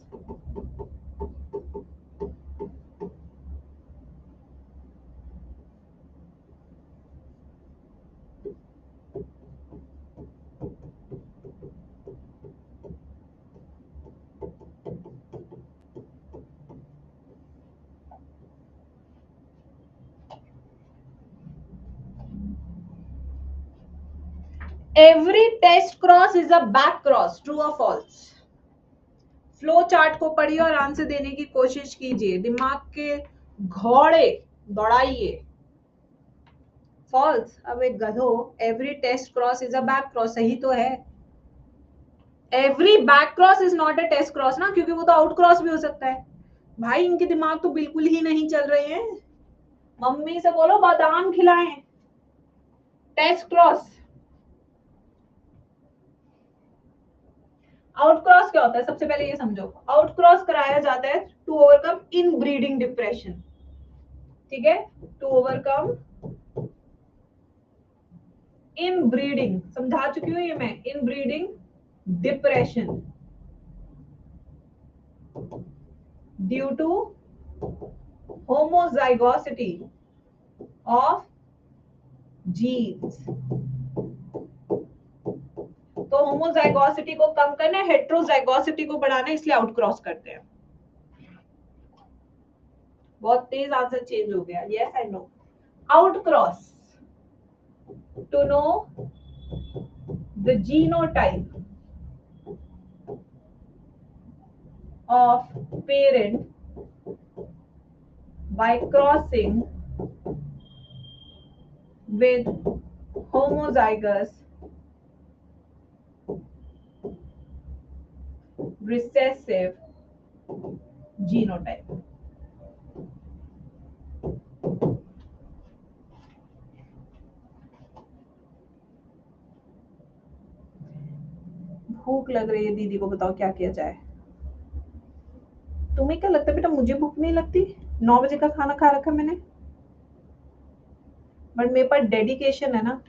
Every test cross is a back cross, true और फॉल्स। फ्लो चार्ट को पढ़िए और आंसर देने की कोशिश कीजिए, दिमाग के घोड़े दौड़ाइए। फॉल्स। अब एक गधो, every test cross is a back cross, सही तो है। Every back cross is not a test cross ना, क्योंकि वो तो आउट क्रॉस भी हो सकता है। भाई इनके दिमाग तो बिल्कुल ही नहीं चल रहे हैं, मम्मी से बोलो बादाम खिलाएं। टेस्ट क्रॉस, आउट क्रॉस क्या होता है, सबसे पहले ये समझो। आउट क्रॉस कराया जाता है to overcome inbreeding depression, ठीक है, टू ओवरकम इन ब्रीडिंग, समझा चुकी हूँ ये मैं, inbreeding depression due to homozygosity of genes. तो होमोजाइगोसिटी को कम करना है, हेट्रोजाइगोसिटी को बढ़ाना है, इसलिए आउट क्रॉस करते हैं। बहुत तेज आंसर चेंज हो गया, yes I know. Out cross, to know the genotype of parent by crossing with homozygous recessive genotype. भूख लग रही है दीदी को, बताओ क्या किया जाए। तुम्हें क्या लगता है बेटा, मुझे भूख नहीं लगती? 9 बजे का खाना खा रखा मैंने, बट मेरे पास डेडिकेशन है ना।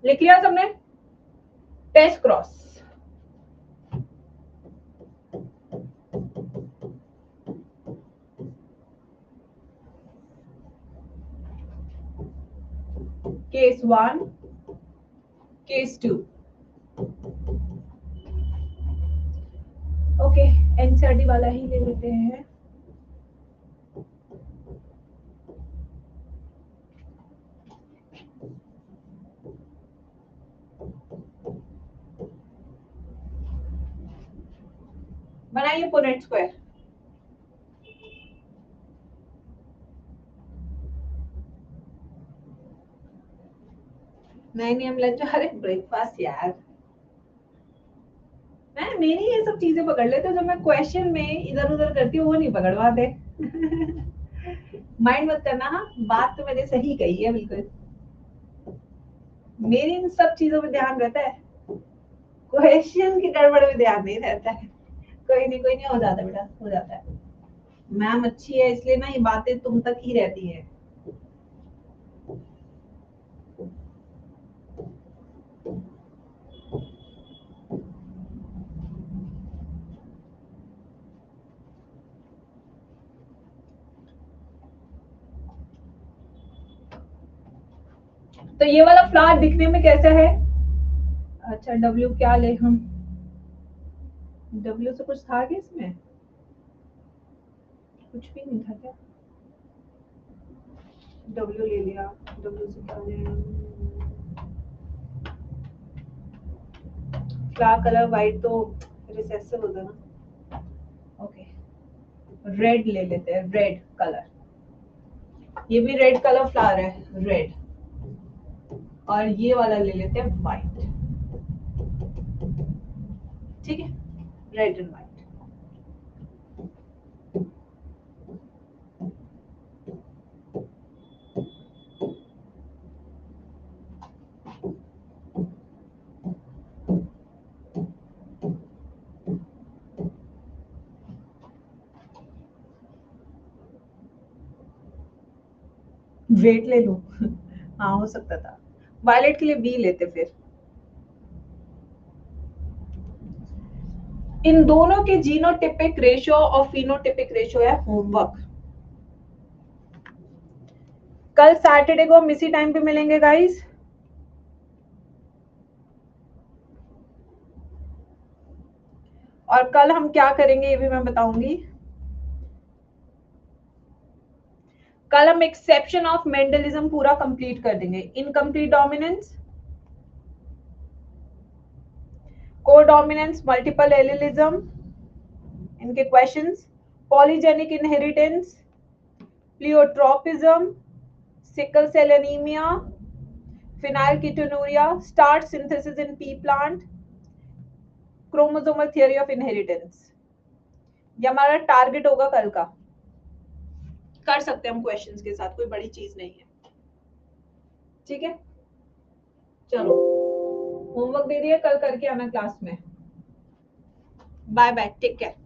लिख लिया सबने? Test cross, case 1, case 2। Okay, NCERT वाला ही ले लेते हैं। बनाइए पुनेट स्क्वायर। नहीं हम लंच, अरे ब्रेकफास्ट यार। मैं मेरी ये सब चीजें पकड़ लेते, जो मैं क्वेश्चन में इधर उधर करती हूँ वो नहीं पकड़वाते। माइंड मत करना। हाँ, बात तो मैंने सही कही है बिल्कुल। मेरी इन सब चीजों में ध्यान रहता है, क्वेश्चन की गड़बड़ में ध्यान नहीं रहता है। कोई नहीं हो जाता बेटा, हो जाता है। मैम अच्छी है इसलिए ना ये बातें तुम तक ही रहती है। तो ये वाला फ्लावर दिखने में कैसा है? अच्छा, डब्ल्यू क्या ले हम? डब्ल्यू से कुछ था क्या इसमें? कुछ भी नहीं था क्या? डब्ल्यू ले लिया, डब्ल्यू से क्या ले? फ्लावर कलर वाइट तो रिसेसिव होता ना। ओके, रेड ले लेते हैं, रेड कलर। ये भी रेड कलर फ्लावर है, रेड। और ये वाला ले लेते हैं व्हाइट। ठीक है, रेड एंड व्हाइट। वेट ले लूं? हाँ हो सकता था। वायलेट के लिए बी लेते फिर। इन दोनों के जीनोटिपिक रेशियो और फिनोटिपिक रेशियो है होमवर्क। कल सैटरडे को हम इसी टाइम पे मिलेंगे गाइस। और कल हम क्या करेंगे ये भी मैं बताऊंगी। कल हम एक्सेप्शन ऑफ मेंडलिज्म पूरा कंप्लीट कर देंगे। Incomplete dominance, codominance, multiple allelism, इनके questions, polygenic inheritance, pleiotropism, sickle cell anaemia, phenylketonuria, starch synthesis in pea plant, chromosomal theory of inheritance। ये हमारा टारगेट होगा कल का। कर सकते हैं हम क्वेश्चंस के साथ, कोई बड़ी चीज नहीं है। ठीक है, चलो होमवर्क दे दिया, कल करके आना क्लास में। Bye bye, take care.